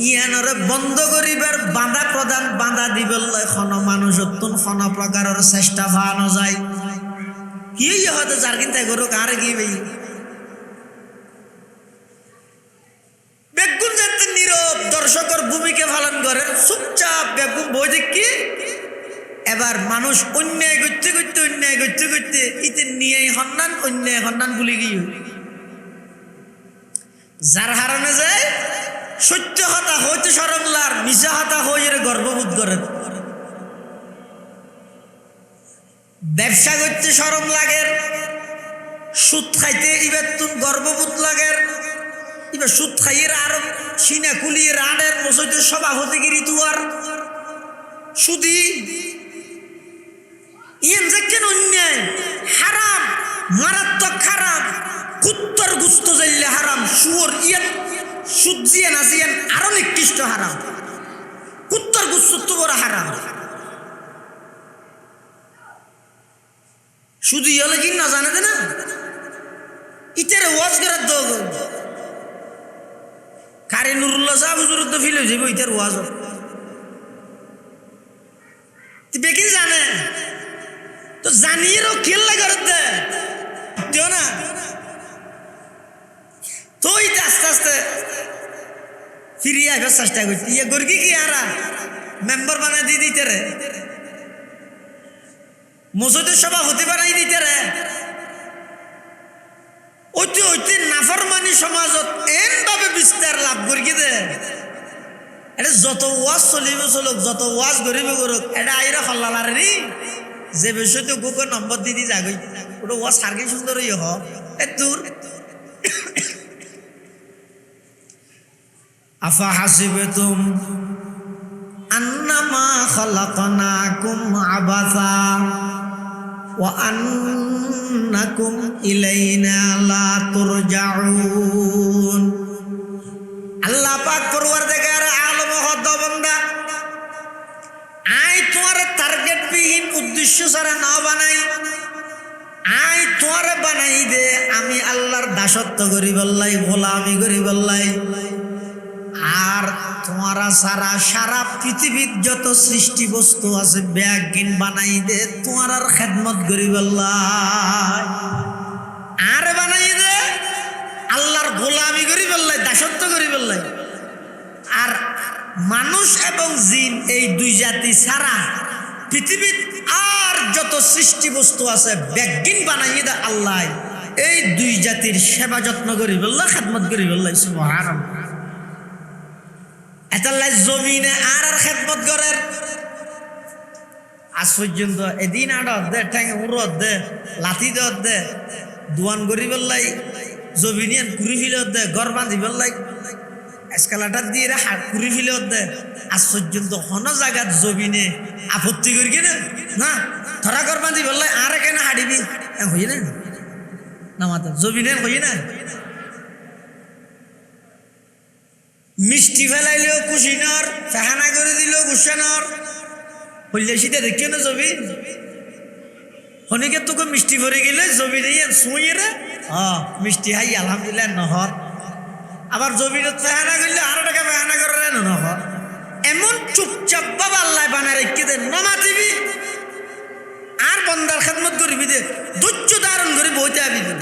ইয়ানরে বন্ধ করিবার বাধা প্রদান বাধা দিবলৈ কোনো মানুষতুন কোনো প্রকারের চেষ্টা পাওয়া যায় কি হয়তো যার কিন্তু এগুলো কারে কি ভাই বেগুন যাতে নীরব দর্শকের ভূমিকা পালন করে চুপচাপ বেগুন বই দেখি এবার মানুষ অন্যায় করতে করতে ইতে নিয়ে অন্যায় সন্ধান ভুলে গিয়ে যার হারানো যায় সত্য হতা হইতে সরমলার মিশা হতা হয়ে গর্ববোধ করে ব্যবসা করতে সরম লাগে সুদ খাইতে এবার তুন গর্ববোধ লাগে এবার সুদ খাইয়ে আর সিনা কুলিয়ে রানের মসজিদ সভাপতিগিরি তুয়ার সুদি ইয়েন যে কেন অন্যায় হারাম মারাত্মক হারাম কুত্তর গুস্ত যাইলে হারাম শুয়োর ইয়েন সুদ জিয়েন আসিয়েন আরো নিকৃষ্ট হারাম কুত্তর গুস্ত তো বড় হারাম শুধু ইয়ে কি না জানে না ইটারে ওয়াজ করার দো কারি নুরুল্লাহ সাহেব হুজুর তো ফিল হয়ে যাবে ইটার ওয়াজ বেকি জানে তো জানিয়েও খেললে করতে না তো আস্তে আস্তে ফিরিয়ে আসবার চেষ্টা করছি ইয়ে গর্গি কি আরা মেম্বার বানাই দিয়ে দিতে রে মসজিদের সভাপতি বানাই দিতে রে ঐতে নাফরমানি সমাজত এন ভাবে বিস্তার লাভ করি দে এটা যত ওয়াজ চলিব চলুক যত ওয়াজ গরিব করুক এটা আইরা হল্লালারে নি যে বিষয়তে গুগল নম্বর দিদি যাগই ওটা ওয়াজ সার্গি সুন্দরই হ দূর আফা হাসিবতুম আন্নামা খালাকনাকুম আবাসা ওয়া আন্নাকুম ইলাইনা লা তুরজাউন। আল্লাহ পাক পরওয়ারদিগার আলম হদ বান্দা উদ্দেশ্য ছাড়া না বানাই, আই তোরে বানাই দে আমি আল্লাহর দাসত্ব করি বললাই, গোলামি করি বললাই। আর তোমারা সারা সারা পৃথিবীর যত সৃষ্টি বস্তু আছে ব্যাগিন বানাই দে তোমার আর খেদমত করি বললাই, আর বানাই দে আল্লাহর গোলামি করি বললাই, দাসত্ব করি বললাই। আর মানুষ এবং জিন এই দুই জাতি ছাড়া পৃথিবীর আর যত সৃষ্টি বস্তু আছে ব্যাগিন বানাই দে আল্লাহ, এই দুই জাতির সেবা যত্ন করি বললা, খেদমত করি বললাই। সুবহানাল্লাহ। এতাল্লাই জমিনে আর খেদমত করেন আজ পর্যন্ত এদিন আড়ত দে, ঠ্যাঙে উড়ত দে, লাথি দত দে, দোয়ান করি বললাই, জমিনিয়ান কুড়ি ফিলত দে, ঘর বাঁধি বললাই, এসকালাটার দিয়ে কুড়ি ফিলত দে। আজ পর্যন্ত হন জায়গাত জমিনে আপত্তি করি কিনা না, ধরা ঘর বাঁধি বললাই আর কেন হাঁটিবি হই না না মাতা জমিনে হই না। মিষ্টি ফেলাইলেও কুশিনর, ফেহানা করে দিলেও গুসানর, হইলে শীতে দেখিও না জমি হনিকে তোকে মিষ্টি ভরে গেলে জমি নিয়ে শুয়ে রে মিষ্টি হাই আলহামদুলিল্লাহ নহর। আবার জমিনত ফেহানা করলে আরো টাকা ফেহানা করে নহর। এমন চুপচাপ বাবা আল্লাহ বানায় রেখে দে, নমাতিবি আর বন্দার খেদমত করবি দে, ধৈর্য ধারণ করে বইতে আবি দে।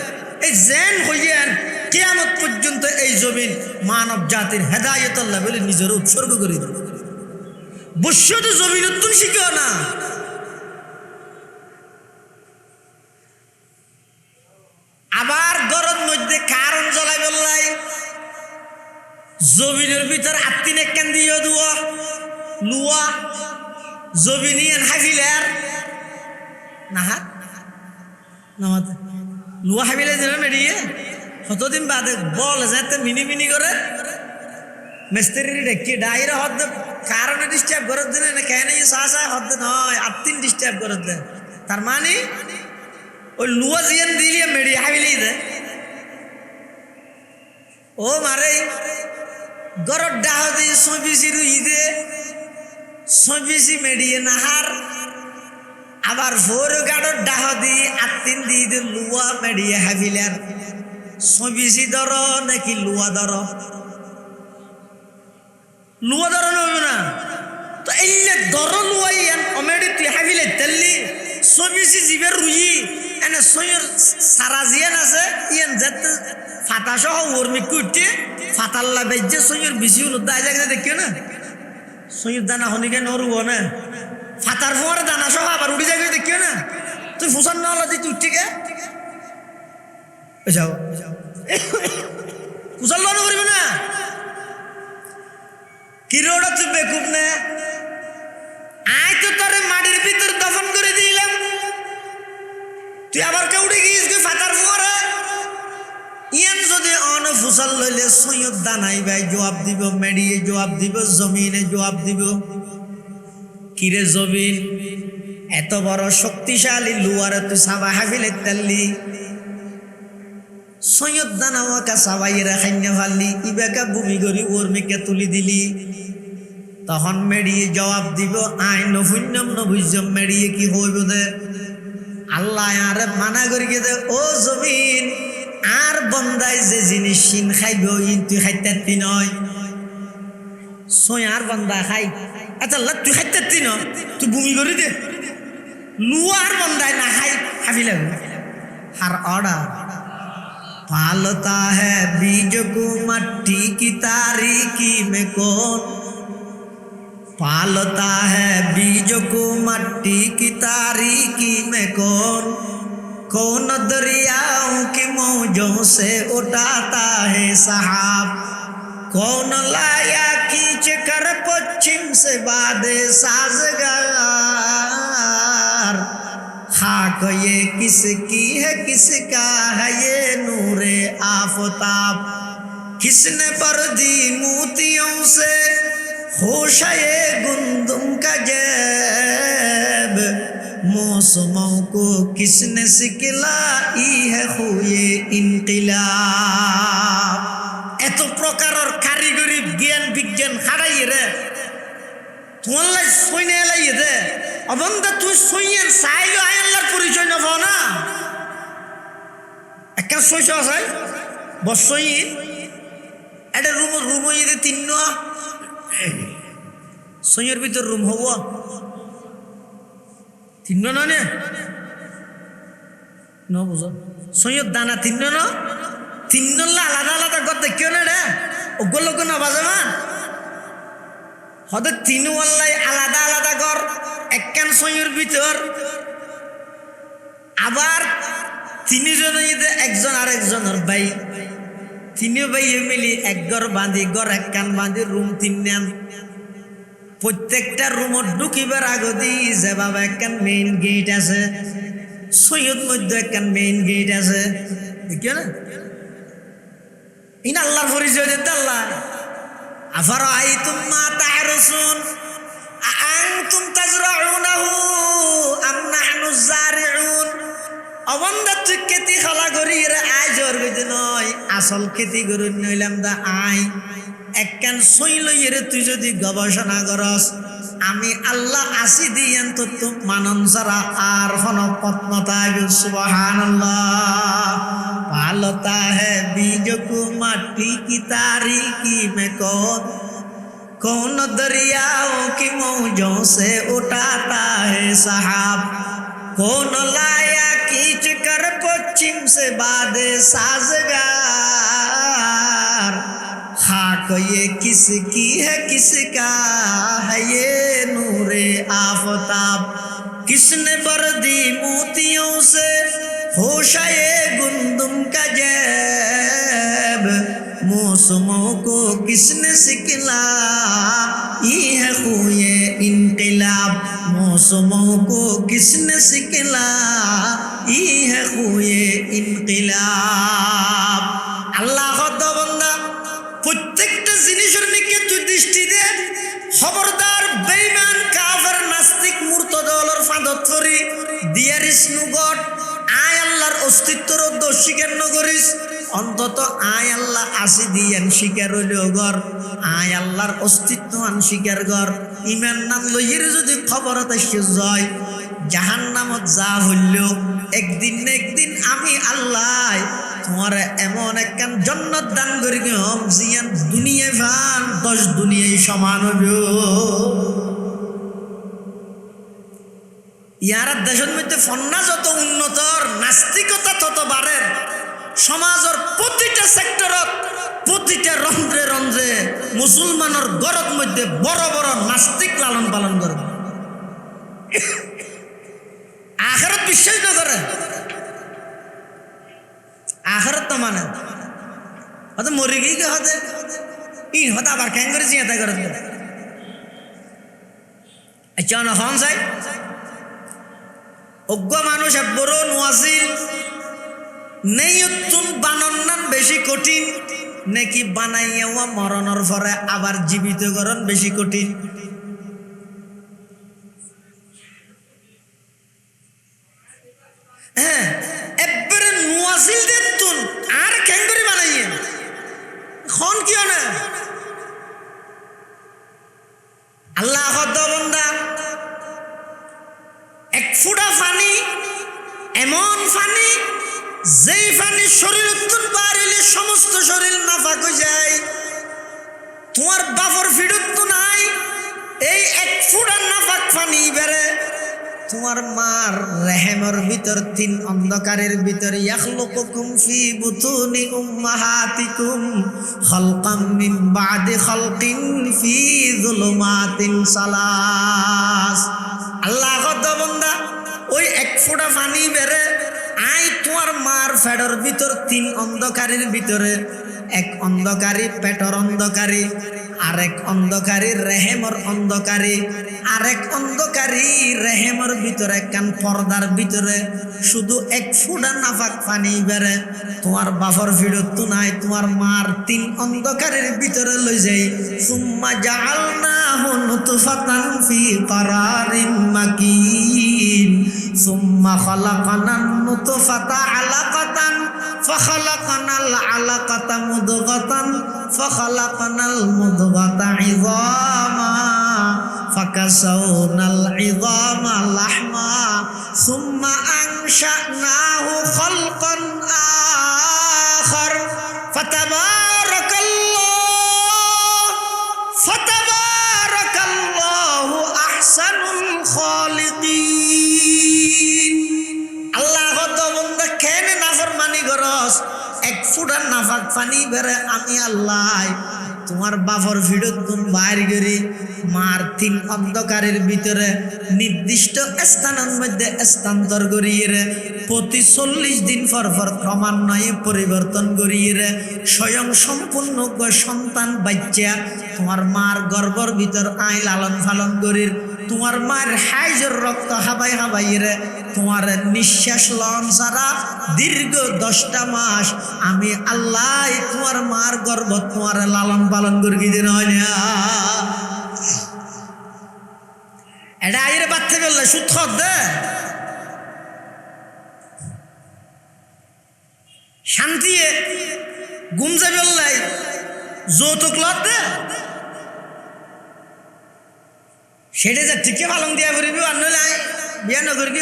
এই জেন হইয়ান কিয়ামত পর্যন্ত এই জমিন মানব জাতির হেদায়েত আল্লাহ বলে নিজের উৎসর্গ করে দেবে। বস্য তো জমিন তুমি শিখো না। আবার গরম মধ্যে কারণ জ্বলাই বললাই, জমিনের ভিতর আত্মিন একখান দিয়ে দুয়া লুয়া জমিনিয়ান হাফিলার না হাত নামাতে লুয়া হাফিলে দিল মেরিয়ে কতদিন বাদে বল যাতে মিনি মিনি করে মিস্ত্রি ডেকে ডাইরে হদ কারণে ডিস্টার্ব করে দেন না, কেন সাহসা হদ নয় আত্মিন ডিস্টার্ব করে দেন। তার মানে ওই লুয়া জিয়ান দিলিয়ে মেরিয়ে হাফিলেই দে ও মারে গরর ডাহ দিয়ে সবিসি রুই দে, সবিসি মেডিয়ে নাহার। আবার ভোর গাড়র ডাহ দিয়ে আত্মিন দিয়ে দে লুয়া মেডিয়ে হাফিলার। সবিসি ধর নাকি লুয়া ধর? লুয়া ধর নইব না তো এলে ধর লুয়াই অমেডি তুই হাফিলে তেললি সবিসি জীবের রুই এনে সইয়ের সারা জিয়ান আছে ইয়ান যেতে ফাটা সহ ওর্মি কুটে ফাটাল্লা বেজে সইয়ের বেশি হলো দায় জায়গায় দেখিও না, সইয়ের দানা হনিকে নরুব না, ফাটার ফোয়ারে দানা সহ আবার উড়ি জায়গায় দেখিও না। তুই ফুসান না হলো তুই ঠিক যাও ফুসাল লোন করিব না কিরোটা তুই বেকুব না। আয় তো তোরে মাটির ভিতর দফন করে দিলাম, তুই আবার কেউড়ে গিয়েছ ফাটার ফোয়ারে ইয়ান যদি অন ফুসাল লইলে সৈয়দ দানাই ভাই জবাব দিব, মেডিয়ে জবাব দিব, জমিনে জবাব দিব। কিরে জমিন এত বড় শক্তিশালী লুয়ারে তুই সাবা হাফিলে তাল্লি সৈয়দ দানা ওয়াকা সাবাইয়েরা খাইনে ফাললি ইবাকা ভূমি করি ওর মেকে তুলি দিলি। তখন মেডিয়ে জবাব দিব আই নভুন্যম নভুজ্যম মেডিয়ে কি হইব দে আল্লাহ আরে মানা করি দে ও জমিন আর বন্দায় যে জিনিস সিন খাইব ইন তুই খাইতে নয় সই আর বন্দা খাই আচ্ছা আল্লাহ তুই খাইতে ন তুই ভূমি করি দে লুয়ার বন্দায় না খাই হাফি লাগবে। আর অর্ডার पालता है बीज को मट्टी की तारीकी में कौन, पालता है बीज को मट्टी की तारीकी में कौन, कौन दरियाओं की मौजों से उठाता है सहाब, कौन लाया खींच कर पश्चिम से बादे साजगार, खाक ये किसकी है किसका है ये नूरे आफताब, किसने पर दी मोतियों से होशे गुंदुम का जैब, मौसमों को किसने सिखलाई है खुए इनकिलाब। এত প্রকারের কারিগরি জ্ঞান বিজ্ঞান হারাই রে তোমার সৈন্য এলাই দে অবন্ধা তুই সইয়ের চাইলো আয় আল্লাহর পরিচয় না পাও না একটা সইছ আছে বসই এটা রুম হইয়ে তিন সইয়ের ভিতর রুম হব তিন না নে ন বুঝো সইয়ের দানা তিন না তিন আলাদা আলাদা ঘর দেখিও না রে ওগুলো কোনো বাজে মা হয়তো তিনু আল্লাহ আলাদা আলাদা ঘর একখান সইয়ের ভিতর আবার তিনজনের একজন আরেকজনের ভাই তিনিও ভাই মিলি এক ঘর বাঁধি ঘর একখান বাঁধি রুম তিন নেন প্রত্যেকটা রুমত ঢুকিবার আগদি যে বাবা একখান মেইন গেট আছে সৈয়দ মধ্যে একখান মেইন গেট আছে দেখিও না ইন আল্লাহর পরিচয় দিতে আল্লাহ আফারাআইতুম মা তাহরুসুন আআনতুম তাজরাউনাহু আম নাহনুজ জারিউন অবন্ধা তুই খেতি খালা করি রে আয় জোর গইতে নয় আসল খেতি করি নইলাম দা আয় একখান সই লইয়ে তুই যদি গবেষণা করস আমি আল্লাহ আসি দিয়েন তো তুম মানন ছাড়া আর কোন পত্নতা সুবহানাল্লাহ পালতা হে বীজ কো মাটি কি তারিকি মে कौन दरियाओं की मौजों से उठाता है सहाब कौन लाया खींच कर पश्चिम से बादे साजगार खाक ये किसकी है किसका है ये नूरे आफताब किसने भर दी मोतियों से होशाए गुंदुम का जैब मौसमों को किसने सिखला ये है खुए इनकलाब मौसमों को किसने सिखला ये है खुए इनकलाब अल्लाह खुदा बंदा প্রত্যেকটা জিনিসের দিকে তুই দৃষ্টি দে খবরদার বেঈমান কাফের নাস্তিক মুরতাদর ফাঁদত করি দিয়ারিস নুগট আয় আল্লাহর অস্তিত্বর অস্বীকার নগরিস অন্তত আয় আল্লাহ আসি দিয়েন স্বীকার হইলেও ঘর আয় আল্লাহর অস্তিত্ব আন স্বীকার ঘর ইমান নাম লইয়ের যদি খবরত এসে যায় জাহান্নামত যা হইলেও একদিন না একদিন আমি আল্লাহ তোমার এমন একখান জান্নাত দান করি হম জিয়ান দুনিয়ায় ভান 10 দুনিয়ায় সমান হইব ইয়ার দেশের মধ্যে ফন্না যত উন্নতর নাস্তিকতা তত বাড়ে সমাজের প্রতিটা সেক্টরত প্রতিটা রন্ধ্রে রন্ধ্রে মুসলমানের গরত মধ্যে বড় বড় নাস্তিক লালন পালন করে আখিরাত বিশ্বাস না করে আখিরাত তো মানে হয়তো মরে গিয়ে হতে ইন হতে আবার ক্যাং করে চিন্তা করে আচ্ছা না হন যাই অজ্ঞ মানুষ বড় নোয়াজিল নেইয়তুন বানান্নান বেশি কঠিন নাকি বানাইয়া মরণের পরে আবার জীবিত করণ বেশি কঠিন হ্যাঁ একবারে নোয়াজিল দেতুন আর কেন করে বানাইয়ে খন কিও না আল্লাহ বান্দা এক ফুটা পানি এমন পানি যেই পানি শরীর বাড়িলে সমস্ত শরীর নাফাক হয়ে যায় তোমার বাফর ফিরত নাই এই এক ফুটা নাফাক পানি বেড়ে তোমার মার রেহেমের ভিতর 3 অন্ধকারের ভিতর ইয়াখলুকুকুম ফি বুতুনি উম্মাহাতিকুম খালকাম মিন বাদি খালকিন ফি যুলুমাতিন সালাস আল্লাহ কত বান্দা ওই এক ফোঁটা পানি বেরে আই তোমার মার ফেডর ভিতর 3 অন্ধকারের ভিতরে এক অন্ধকারী পেটর অন্ধকারী আরেক অন্ধকারী রেহেমর অন্ধকারী আরেক অন্ধকারী রেহেমর ভিতরে একখান পর্দার ভিতরে শুধু এক ফোঁটা নাফাক পানি বেরে তোমার বাফর ফিরত নাই তোমার মার 3 অন্ধকারের ভিতরে লই যাই সুম্মা জাআলনাহু নুতফাতান ফি কারারিন মাকিন সুম্মা খালাকানান নুতফাতা আলাকাতান ফাখালাকানাল আলাকাতা মুদগাতান ফাখালাকানাল মুদগাতা ইযামা ফাকাসাউনাল ইযামা লাহমা সুম্মা আনশানাহু খালকান আখার ফাতাবারাকাল্লাহু আহসানুল খালিকিন। আল্লাহ তো বন্ধা কেনে নাফরমানি করস, এক ফুটার নাফাক পানি বেরে আমি আল্লাহ তোমার বাফর ভিড়ত তুম বাইর করি মার তিন অন্ধকারের ভিতরে নির্দিষ্ট স্থানের মধ্যে স্থানান্তর করিয়ে প্রতি 40 দিন পর ক্রমান্বয়ে পরিবর্তন করিয়ে স্বয়ং সম্পূর্ণ সন্তান বাচ্চা তোমার মার গর্ভর ভিতর আই লালন পালন করির তোমার মার হাইজের রক্ত হাবাই হাবাইরে তোমার নিঃশ্বাস লন ছাড়া দীর্ঘ 10টা মাস আমি আল্লাহ তোমার মার গর্ভ তোমার লালন পালন করি দিন হয় না। এটা আইরে বাচ্চা বললে সুখ দে শান্তি গুমজা বললাই যৌতুক লত দে সেটা যে ঠিকই পালং দিয়া করিবি আর নইলে বিয়া নকরবি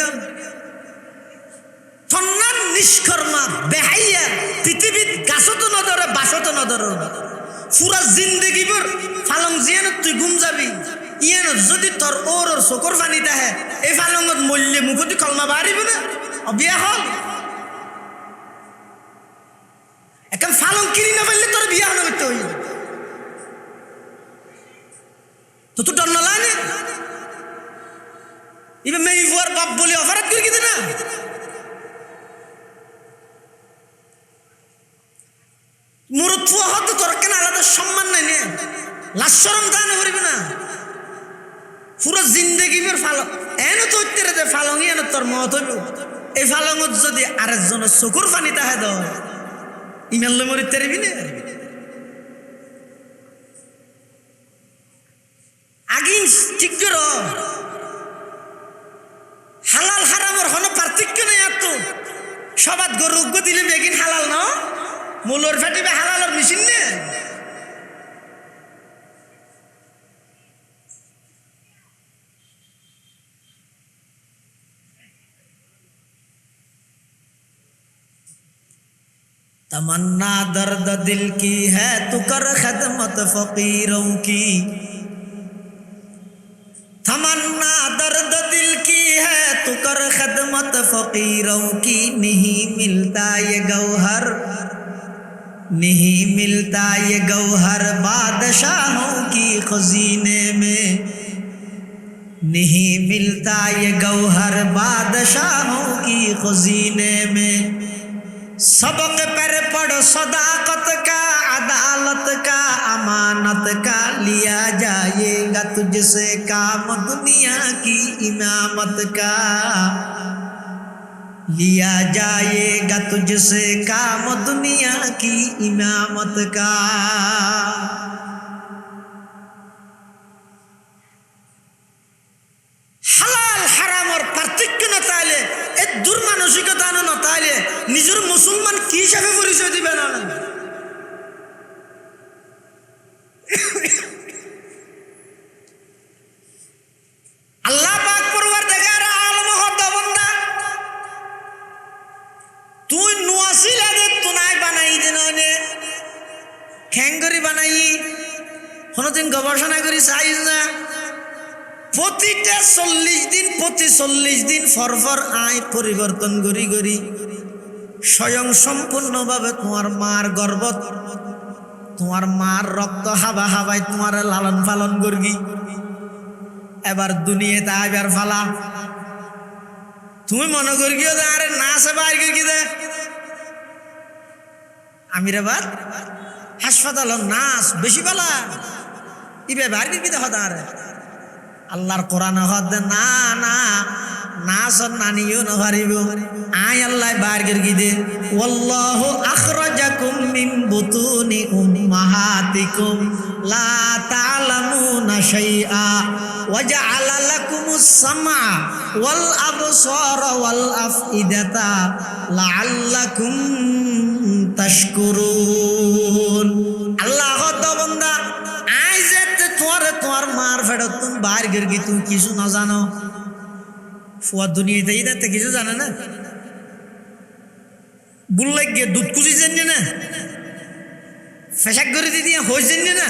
তন্নার নিষ্কর্মা বেহাইয়া পৃথিবীর গাছত নদরে বাসত নদর পুরা জিন্দগিবর ফালং জিয়ান তুই গুম যাবি ইয়ান যদি তোর ওর চকুর পানি দেহে এই ফালঙত মল্যে মুখতি কলমা বাড়িব না বিয়া হল এখন ফালং কিনি না পারলে তোর বিয়া হন করতে হইল তো তুই ডর নলা না ইবে মেয়ে বুয়ার বাপ বলে অপরাধ করে কিনা মুরুৎফ হতে তোর কেন আলাদা সম্মান নাই নে লাশ শরম দান করিবি না পুরো জিন্দেগি বের ফালং এনে তো উত্তরে দে ফালংই এনে তোর মত হইব এই ফালঙত যদি আরেকজনের চকুর পানি তাহে দাও ইমেল মরিতে পারবি না আগিন ঠিক কর হালাল হারামর হন পার্থক্য নেই আর তো সবাত গরু দিলে বেগিন হালাল না মূলর ফাটিবে হালালর মেশিন নে तमन्ना दर्द दिल की है तू कर खदमत फकीरों की तमन्ना दर्द दिल की है तू कर खदमत फकीरों की नहीं मिलता ये गौहर नहीं मिलता ये गौहर बादशाहों की खजीने में नहीं मिलता ये गौहर बादशाहों की खजीने में सबक पर पढ़ो सदाकत का अदालत का अमानत का लिया जाएगा तुझसे काम दुनिया की इमामत का लिया जाएगा तुझसे काम दुनिया की इमामत का হালাল হারামর পার্থক্য না তাইলে এই দুর্মানসিকতা না তাইলে নিজের মুসলমান কি হিসাবে পরিচয় দিবে না আল্লাহ পাক পরওয়ারদিগার আলম হদা বান্দা তুই নোয়াসিলা দে তুনাই বানাই দেন নে খ্যাঙ্গরি বানাই কোনদিন গবেষণা করি চাইছ না প্রতিটা 40 দিন ফরফর আয় পরিবর্তন করি স্বয়ং সম্পূর্ণভাবে তোমার মার গর্ভ তোমার মার রক্ত হাবা হাবাই তোমার লালন পালন করগি এবার দুনিয়াতে আইবার ফালা তুমি মনে করগিও যে আরে না সে বাইর করগি দে আমি রে বার হাসপাতাল নাস বেশি পালা ইবে বাইর করগি দে হদা আরে আল্লাহর কোরআন হদে না না নাস নানিও না পারিব আই আল্লাহ বাইর করগি দে ওয়াল্লাহু আখরাজাকুম মিন বুতুনি উম্মাহাতিকুম লা তা'লামুনা শাইআ ওয়া জা'আলা লাকুমুস সামআ ওয়াল আবসারা ওয়াল আফইদাতা লাআল্লাকুম তাশকুরুন। আল্লাহ হদ বান্দা আই যে তোমার মার ফেরত তুমি বার গিয়ে তুমি কিছু না জানো ফুয়া দুনিয়াতেই না কিছু জানে না বুল্লে গিয়ে দুধ কুচি জানি না ফেসাক করে দিয়ে হয়ে জানি না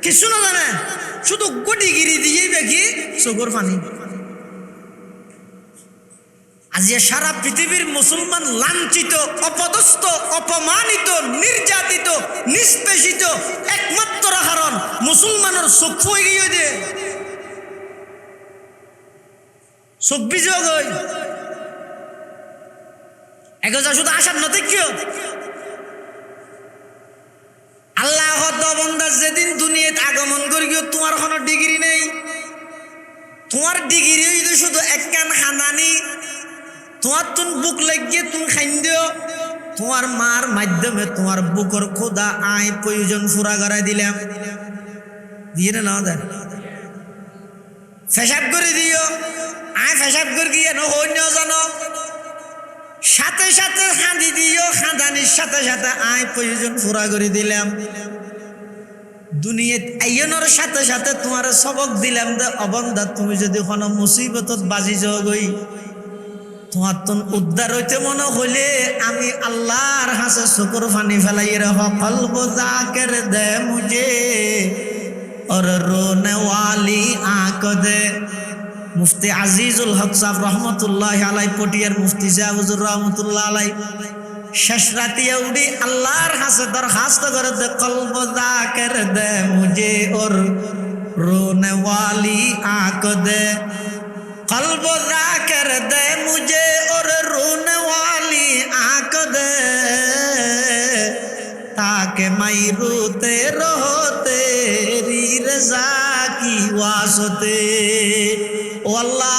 কিছু না জানে শুধু গিরি দিয়েই দেখি চোখের পানি আজ সারা পৃথিবীর মুসলমান লাঞ্ছিত অপদস্থ অপমানিত নির্যাতিত নিষ্পেষিত একমাত্র কারণ মুসলমানের চোখ হয়ে গিয়ে দে চোখ বিজয় গই এগোজা শুধু আসার নতে কেউ আল্লাহ বন্দা যেদিন দুনিয়াতে আগমন করি গিয়ে তোমার কোনো ডিগ্রি নেই তোমার ডিগ্রি শুধু একখান হানানি তোমার তুন বুক লাগিয়ে তুমি খাইন দিও তোমার মার মাধ্যমে তোমার বুকর খোদা আয় প্রয়োজন ফুরা করাই দিলাম দিয়ে না দেন ফেসাব করে দিও আয় ফেসাব করে গিয়ে অন্য জানো সাথে সাথে খাঁদি দিও খাঁদানির সাথে সাথে আয় প্রয়োজন ফুরা করে দিলাম দুনিয়াত আইয়নের সাথে সাথে তোমার সবক দিলাম দে অবন্দা তুমি যদি কোনো মুসিবতত বাজি যাও গই তোমার তো উদ্ধার হইতে মনে হইলে আমি আল্লাহর হাসে শুকর ফানি ফেলাই হকল বোঝাকের দে মুঝে और रोने वाली आंख दे मुफ्ती আজিজুল হক সাহেব রহমতুল্লাহ আলাই পটিয়ার মুফতি সাহেব হুজুর রহমতুল্লাহ আলাই শেষ রাতিয়া উঠি আল্লাহর হাসে দরখাস্ত করে দে কলব জাকের দে মুঝে और रोने वाली आंख दे कल्ब जाकर दे मुझे और रोने वाली आंख दे ताकि मैं रोते रहो तेरी रज़ा की वास्ते ओ अल्लाह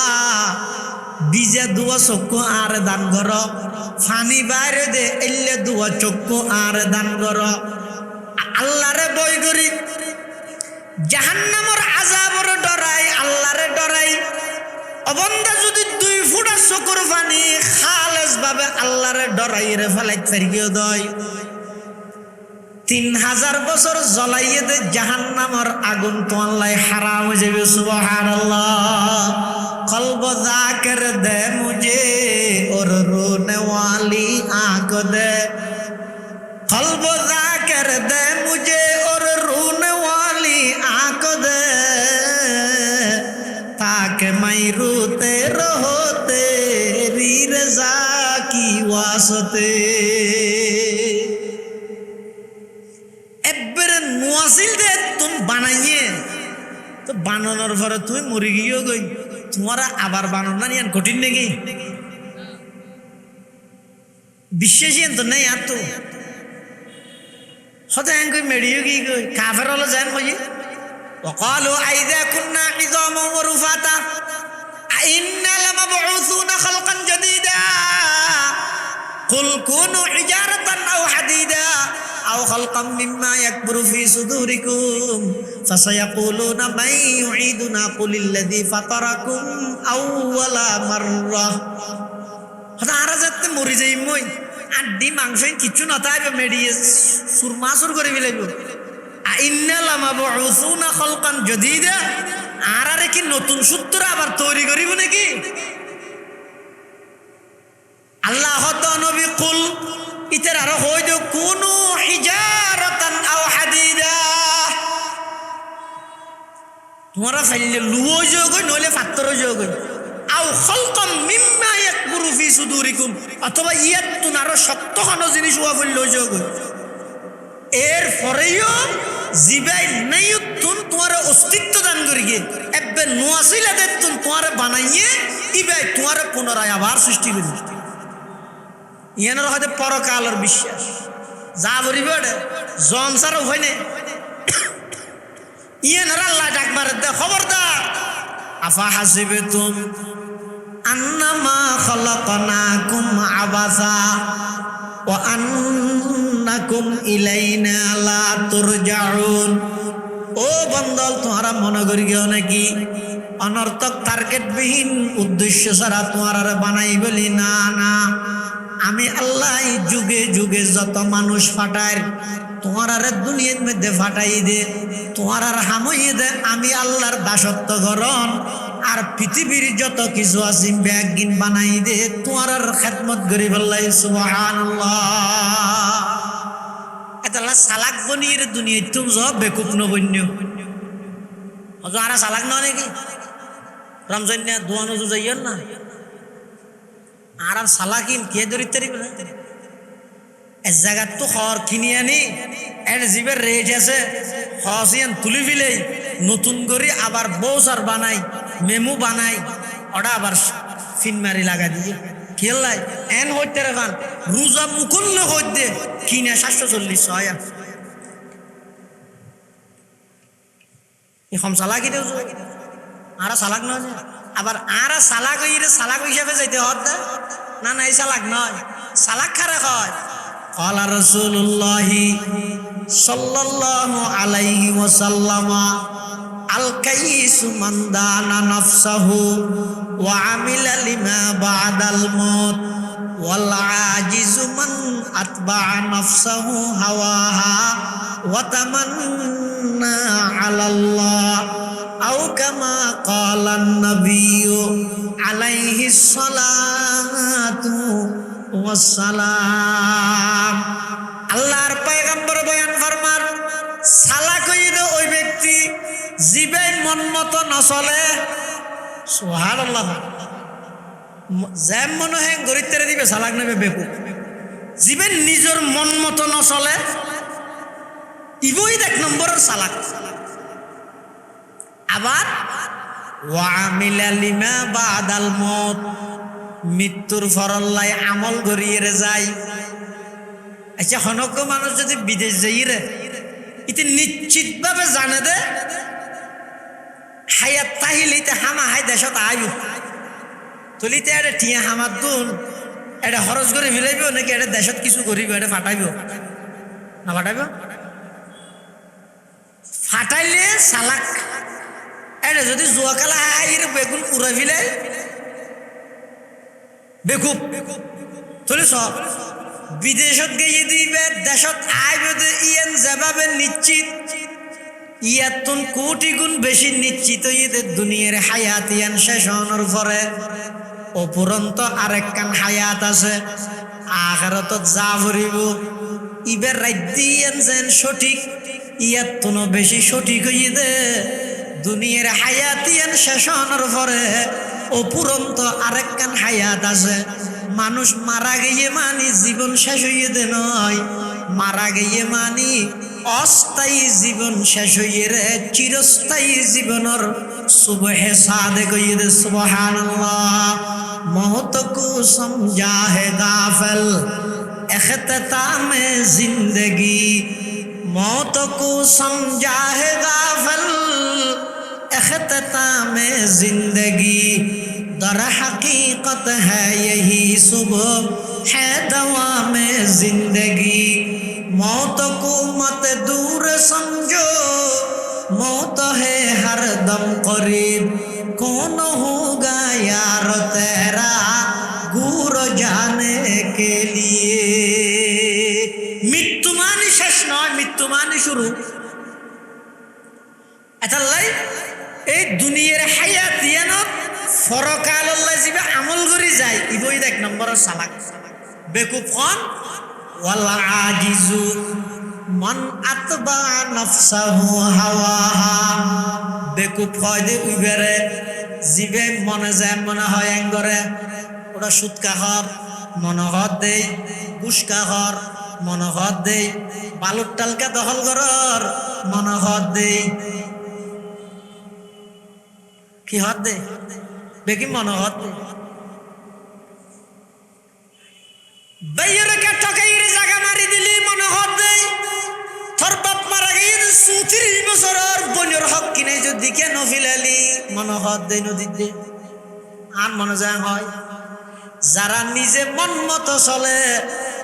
बीजे दुआ चक्कु आर दान करो फानी बारे दे एल्ले दुआ चक्कु आर दान करो अल्लाह रे बय करी জাহান্নামের আযাবের ডরাই আল্লাহরে ডরাই অবন্দা যদি 2 ফুটা চকুর পানি খালেস ভাবে আল্লাহরে ডরাই রে ফেলাই ফেরিয়ে দয় 3000 বছর জ্বলাইয়ে দে জাহান্নামের আগুন তো আল্লাহ হারাম হয়ে যাবে সুবহানাল্লাহ কলব জাকের দে মুঝে और रोने वाली आंख दे कल्ब जाकर दे मुझे और रोने वाली आंख दे ताकि मैं रोते रहो तेरी रज़ा की वास्ते এবারে মুয়াসিল দে তুমি বানাইয়ে তো বানানোর পরে তুমি মরে গিয়েও গই তোমারা আবার বানানো নিয়ে কঠিন নাকি বিশ্বাসী তো নেই আর তো হতাং কই মেডিও কি কই কাফের হলো জান কই وقالوا اذا كنا عظاما ورفاتا إنا لمبعوثون خلقا جديدا قل كونوا حجارة أو حديدا أو خلقا مما يكبر في صدوركم فسيقولون من يعيدنا قل الذي فطركم أول مرة هذا عرضت مريض মই আড্ডি মাংস কিছু না তাইবে মেডিয়ে সুরমাসুর করে ফেলাইব ইন্না লামাবউসুনা খালকান জাদীদা আর আরে কি নতুন সূত্র আবার তৈরি করিব নাকি আল্লাহ তো নবী কুল ইতার আর হই দে কুনু হিজারাতান আও হাদিদা তোমরা ফেললে লুও যোগ নইলে পাথর যোগ আও খালকাম মিম্মা ইয়াকবুরু ফি সুদুরিকুম অথবা ইয়াতুন আরো শক্ত কোনো জিনিস ওয়া ফেললে যোগ এর পরেও জিবাই নাইতুন তোমার অস্তিত্ব দান করিয়ে এবে নোয়াসিলাদের তোমার বানাইয়ে ইবাই তোমার পুনরায় আবার সৃষ্টি করি ইয়ানোর হয়তো পরকালের বিশ্বাস যা বলিব জনসারও হয় না ইয়ানোর আল্লাহ ডাকবার দে খবরদার আফা হাসিবেতুম আন্নামা খালাকনাকুম আবাসা ওয়া আন্নাকুম ইলাইনা লা তুরজাউন ও বন্দল তোমরা মনে করি গেও নাকি অনর্থক টার্গেটবিহীন উদ্দেশ্য ছাড়া তোমার বানাই বলি না না আমি আল্লাহ যুগে যুগে যত মানুষ পাঠায় তোমার আর দুনিয়ার মধ্যে ফাটাই দে, তোমার আর হামইয়ে দে, আমি আল্লাহর দাসত্ব গরণ আর পৃথিবীর যত কিছু আছে ব্যাগিন বানাই দে, তোমার আর খেদমত করি বললাই। সুবহানাল্লাহ। এতলা সালাক বনিয়ে দুনিয়া তুম সব বেকুব নবন্য অজ আর সালাক নয় নাকি রমজান দোয়ানো যাইয়েন না আর সালাকিন কে দরিদ্র এক জায়গার তো খড় কিনি আনি এর জীবের রেট আছে হসিয়ান তুলি ফিলেই নতুন করে আবার বৌসার বানাই মেমু বানাই ওটা আবার ফিন মারি লাগা দিয়ে খেললাই এন হইতে রেখান রোজা মুকুল্ল হইতে কিনে 740 হয় এখন সালাকি দেও আর সালাক নয় আবার আর সালাক সালাক হিসাবে যাইতে হত না না এই সালাক নয় সালাক খারে হয় قال رسول الله صلى الله عليه وسلم الكيس من دان نفسه وعمل لما بعد الموت والعاجز من أتبع نفسه هواها وتمنى على الله أو كما قال النبي عليه الصلاة والسلام আল্লাহর পয়গম্বর বয়ান ফরমান সালাক হইল ওই ব্যক্তি জীবে মন মতো নচলে সুবহানাল্লাহ যেম মনে হয় গরিত্রে দিবে সালাক নেবে বেকুব জীবে নিজের মন মতো নচলে ইবই এক নম্বরের সালাক আবার ওয়ামিলা লিমা বাদাল মউত মৃত্যুর ফরল্লাই আমল গড়িয়ে যায় আচ্ছা হনক মানুষ যদি বিদেশ যাই রে ইতি নিশ্চিত ভাবে জানে দে হায়াত তাহিলিতে হামা হাই দেশত আয়ু তুলিতে এটা টিয়া হামার দুন এটা খরচ করে ফেলাইব নাকি এটা দেশত কিছু করিব এটা ফাটাইব না ফাটাইব ফাটাইলে সালাক এটা যদি জুয়াকালা হাইর বেগুন উড়াই ফেলাই বেকুব তুলি সব বিদেশত গিয়ে দিবে দেশত আইবে ইয়েন যেভাবে নিশ্চিত ইয়াতুন কোটি গুণ বেশি নিশ্চিত ইয়েদের দুনিয়ার হায়াত ইয়ান শেষ হওয়ার পরে অপুরন্ত আরেকখান হায়াত আছে আখিরাতত যা ভরিব ইবের রাজ্যি ইয়ান যেন সঠিক ইয়াতুন বেশি সঠিক হইয়ে দে দুনিয়ার হায়াত ইয়ান শেষ হওয়ার পরে অপুরন্ত আরেকখান হায়াত আছে মানুষ মারা গিয়ে মানি জীবন শেষ হইয়ে দে নয় মারা গিয়ে মানি অস্থায়ী জীবন শেষ হইয়ে রে চিরস্থায়ী জীবনের সুবহে সাদে কইয়ে দে সুবহানাল্লাহ মौत को समझा है गाफिल इख्तिताम जिंदगी मौत को समझा है गाफिल इख्तिताम जिंदगी दर हकीकत है यही सुबह है दवा में जिंदगी मौत को मत दूर समझो मौत है हर दम करीब कौन होगा यार तेरा गुर जाने के लिए मृत्यु मानी शेष नय मृत्यु मानी शुरू এতাল্লাই এই দুনিয়ার হায়াত ইয়ানত ফরকাল আল্লাহ জিবে আমল করি যায় ইবই এক নম্বরের সালাক বেকুব কোন ওয়াল আজিজু মান আতবা নফসাহু হাওয়াহা বেকুব হয় দে উইবেরে জিবে মনে যায় মনে হয় এঙ্গরে ওটা সুদ কাহর মনোহর দেই ঘুষ কাহর মনোহর দেই বালুর টালকা দখল করর মনোহর দেই কি হত দে বেকি মনোহর দে বাইরে কে ঠকাইরে জায়গা মারি দিলি মনোহর দেই তোর বাপ মারা গিয়ে 34 বছরের বনের হক কিনে যদি কে নফিলালি মনোহর দেই নদী দে আর মনে যায় হয় যারা নিজে মন মতো চলে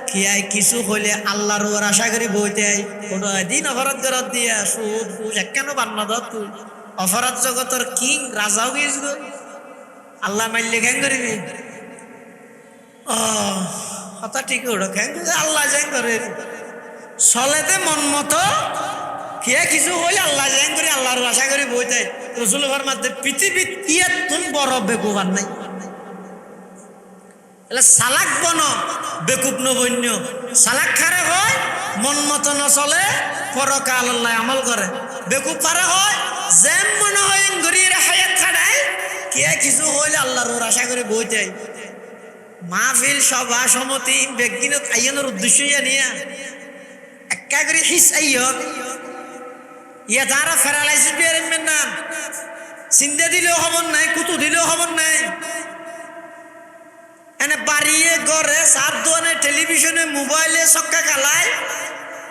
কি আই কিছু হইলে আল্লাহর ওর আশা করি বইতে আই কোনো দিন অপরাধ করত দিয়া সুদ ঘুষ কেন বান্না দত তুই অপরাধ জগতের কিং রাজাও গিয়েছিল আল্লাহ মাইলে খ্যাং করিবি কথা ঠিক ওটা খ্যাং আল্লাহ জ্যাং করে চলেতে মন মতো কে কিছু হইলে আল্লাহ জান করে আল্লাহর আশা করে বইতে রসুল ফরমাতে পৃথিবীত ইয়াতুন বড় বেকুব নাই এলা সালাক বন বেকুব নবন্য সালাক খারে হয় মন মতো নচলে পরকাল আল্লাহ আমল করে বেকুব পারে হয় যেম মনে হয় গরিয়ের হায়াত খাড়ায় কে কিছু হইলে আল্লাহর আশা করে বইতে মাহফিল সভা সমিতি বেগিনত আইয়ানোর উদ্দেশ্য নিয়া একা করে হিস আইয়ক ইয়া তারা প্যারালাইসিস বেরেন না চিন্তা দিলেও খবর নাই কুতু দিলেও খবর নাই এনে বাড়িয়ে ঘরে সাত দোয়ানে টেলিভিশনে মোবাইলে চক্কা খালায়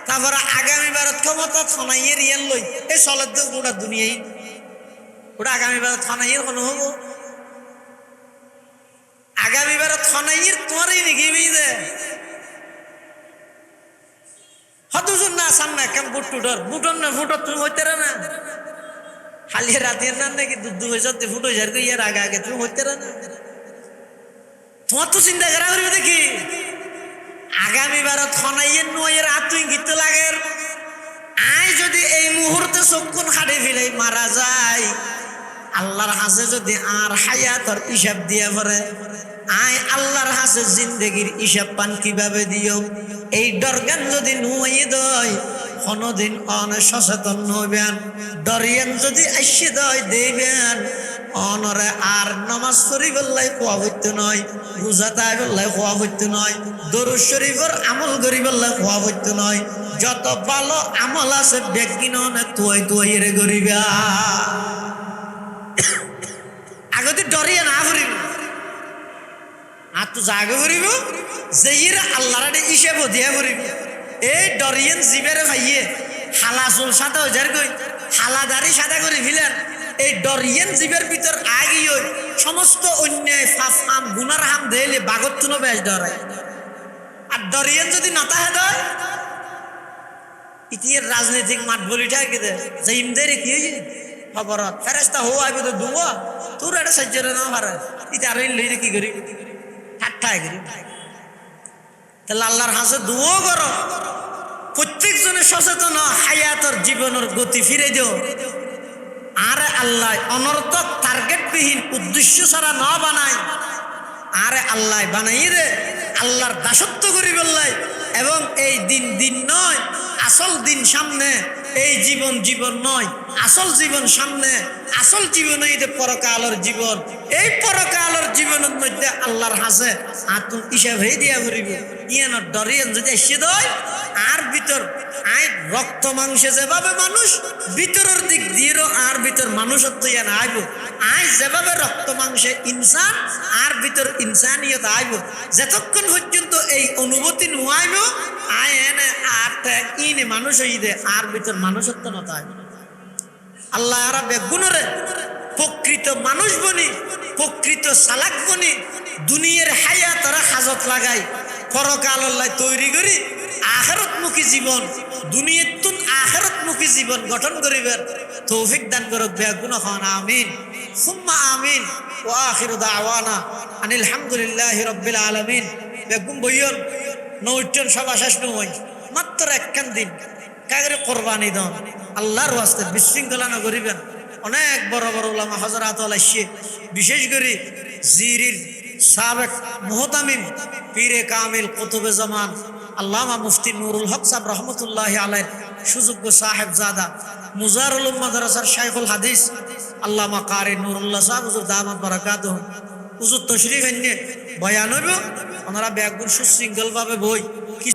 তারপরে আগামী বারত ক্ষমতা থানাইয়ে রিয়ান লই এই চলের তো গোটা দুনিয়াই ওটা আগামী বারত থানাইয়ের কোনো হবো আগামী বারত থানাইয়ের তোমারই নাকি যে হতুজন না সামনে কেন বুটন না ফুটত তুমি হইতে না খালি রাতের না নাকি দুধ হয়েছে ফুটো ঝাড় ইয়ার আগে আগে তুমি হইতে না তোমার তো চিন্তা করা করবে দেখি আগামী বারত খনাইয়ের নয়ের আতুই গীত লাগের আয় যদি এই মুহূর্তে চক্ষুন খাটে ফেলে মারা যায় আল্লাহর হাসে যদি আর হায়াতর হিসাব দিয়া পড়ে আয় আল্লাহর হাসে জিন্দেগির হিসাব পান কিভাবে দিও এই ডরগান যদি নুয়ে দয় কোনদিন সচেতন হইবেন ডরিয়ান যদি আসে দয় দেবেন অনরে আর নামাজ শরীফ আল্লাহ খোয়া হইতে নয় রোজা তাই আল্লাহ খোয়া হইতে নয় দরুদ শরীফের আমল গরিব আল্লাহ খোয়া হইতে নয় যত ভালো আমল আছে বেগিন তুই রে গরিবা আগতে ডরিয়া না করিব আর তো জাগে করিব যে আল্লাহর হিসেব দিয়া করিব এই ডরিয়ান জিবেরে ভাইয়ে হালা চুল সাদা হয়ে যার গই হালাদারি সাদা করে ফিলেন এই ডরিয়ান জীবের ভিতর আগি সমস্ত অন্যায় ফাফ হাম গুনার হাম দেলে বাগত তুনো বেশ ডরায় আর ডরিয়ান যদি নাতাহে দয় ইতিয়ের রাজনৈতিক মাঠ বলিটা কি দে যে ইমদের কি খবর ফেরেস্তা হো আইব তো দুবো তোর একটা সহ্য না পারে ইতে আর লইলে কি করি ঠাট্টায় করি তাহলে আল্লাহর হাসে দুও করো প্রত্যেকজনের সচেতন হায়াতর জীবনের গতি ফিরে দিও আরে আল্লাহ অনর্থক টার্গেটবিহীন উদ্দেশ্য ছাড়া না বানায় আরে আল্লাহ বানাই রে আল্লাহর দাসত্ব করি বললাই এবং এই দিন দিন নয় আসল দিন সামনে এই জীবন জীবন নয় আসল জীবন সামনে আসল জীবন এই পরকালের জীবন এই পরকালের জীবনের মধ্যে আল্লাহর হাসে আতুন হিসাব হয়ে দিয়া করিব ইয়ান ডরিয়ান যদি এসে দেয় আর ভিতর আয় রক্ত মাংসে যেভাবে মানুষ ভিতরের দিক দিয়েও আর ভিতর মানুষত্ব ইয়ান আইব আয় যেভাবে রক্ত মাংসে ইনসান আর ভিতর ইনসানিয়ত আইব যতক্ষণ পর্যন্ত এই অনুভূতি নুয়াইব আয় এনে আর ইনে মানুষ হইদে আর ভিতর মানুষত্ব নত আইব আল্লাহ আরা বেগুনরে প্রকৃত মানুষ বনি প্রকৃত সালাক বনি দুনিয়ার হায়া তারা হাজত লাগাই পরকাল আল্লাহ তৈরি করি আখিরাতমুখী জীবন দুনিয়াতুন আখিরাতমুখী জীবন গঠন করিবেন তৌফিক দান করুক বেগুন খান আমিন সুম্মা আমিন ওয়া আখিরু দাওয়ানা আনিল হামদুলিল্লাহি রাব্বিল আলামিন বেগুন বইয়ন নৌটন সভা শেষ নয় মাত্র একখান দিন কাগরে কোরবানি দাও আল্লাহর ওয়াস্তে বিশৃঙ্খলা না করিবেন অনেক বড় বড় উলামা হযরত আলাইহি বিশেষ করে জিরির সাবেক মুহতামিম পীরে কামিল কুতুবে জামান আল্লামা মুফতি নুরুল হক সাহেব রহমতুল্লাহি আলাইহি সুযোগ্য সাহেবজাদা মুজারুল মাদ্রাসার শাইখুল হাদিস আল্লামা কারি নুরুল্লাহ সাহেব হুজুর দামাত বারাকাতুহু হুজুর তশরিফ এনে বয়ান হইব ওনারা ব্যাগুন সুশৃঙ্খলভাবে বই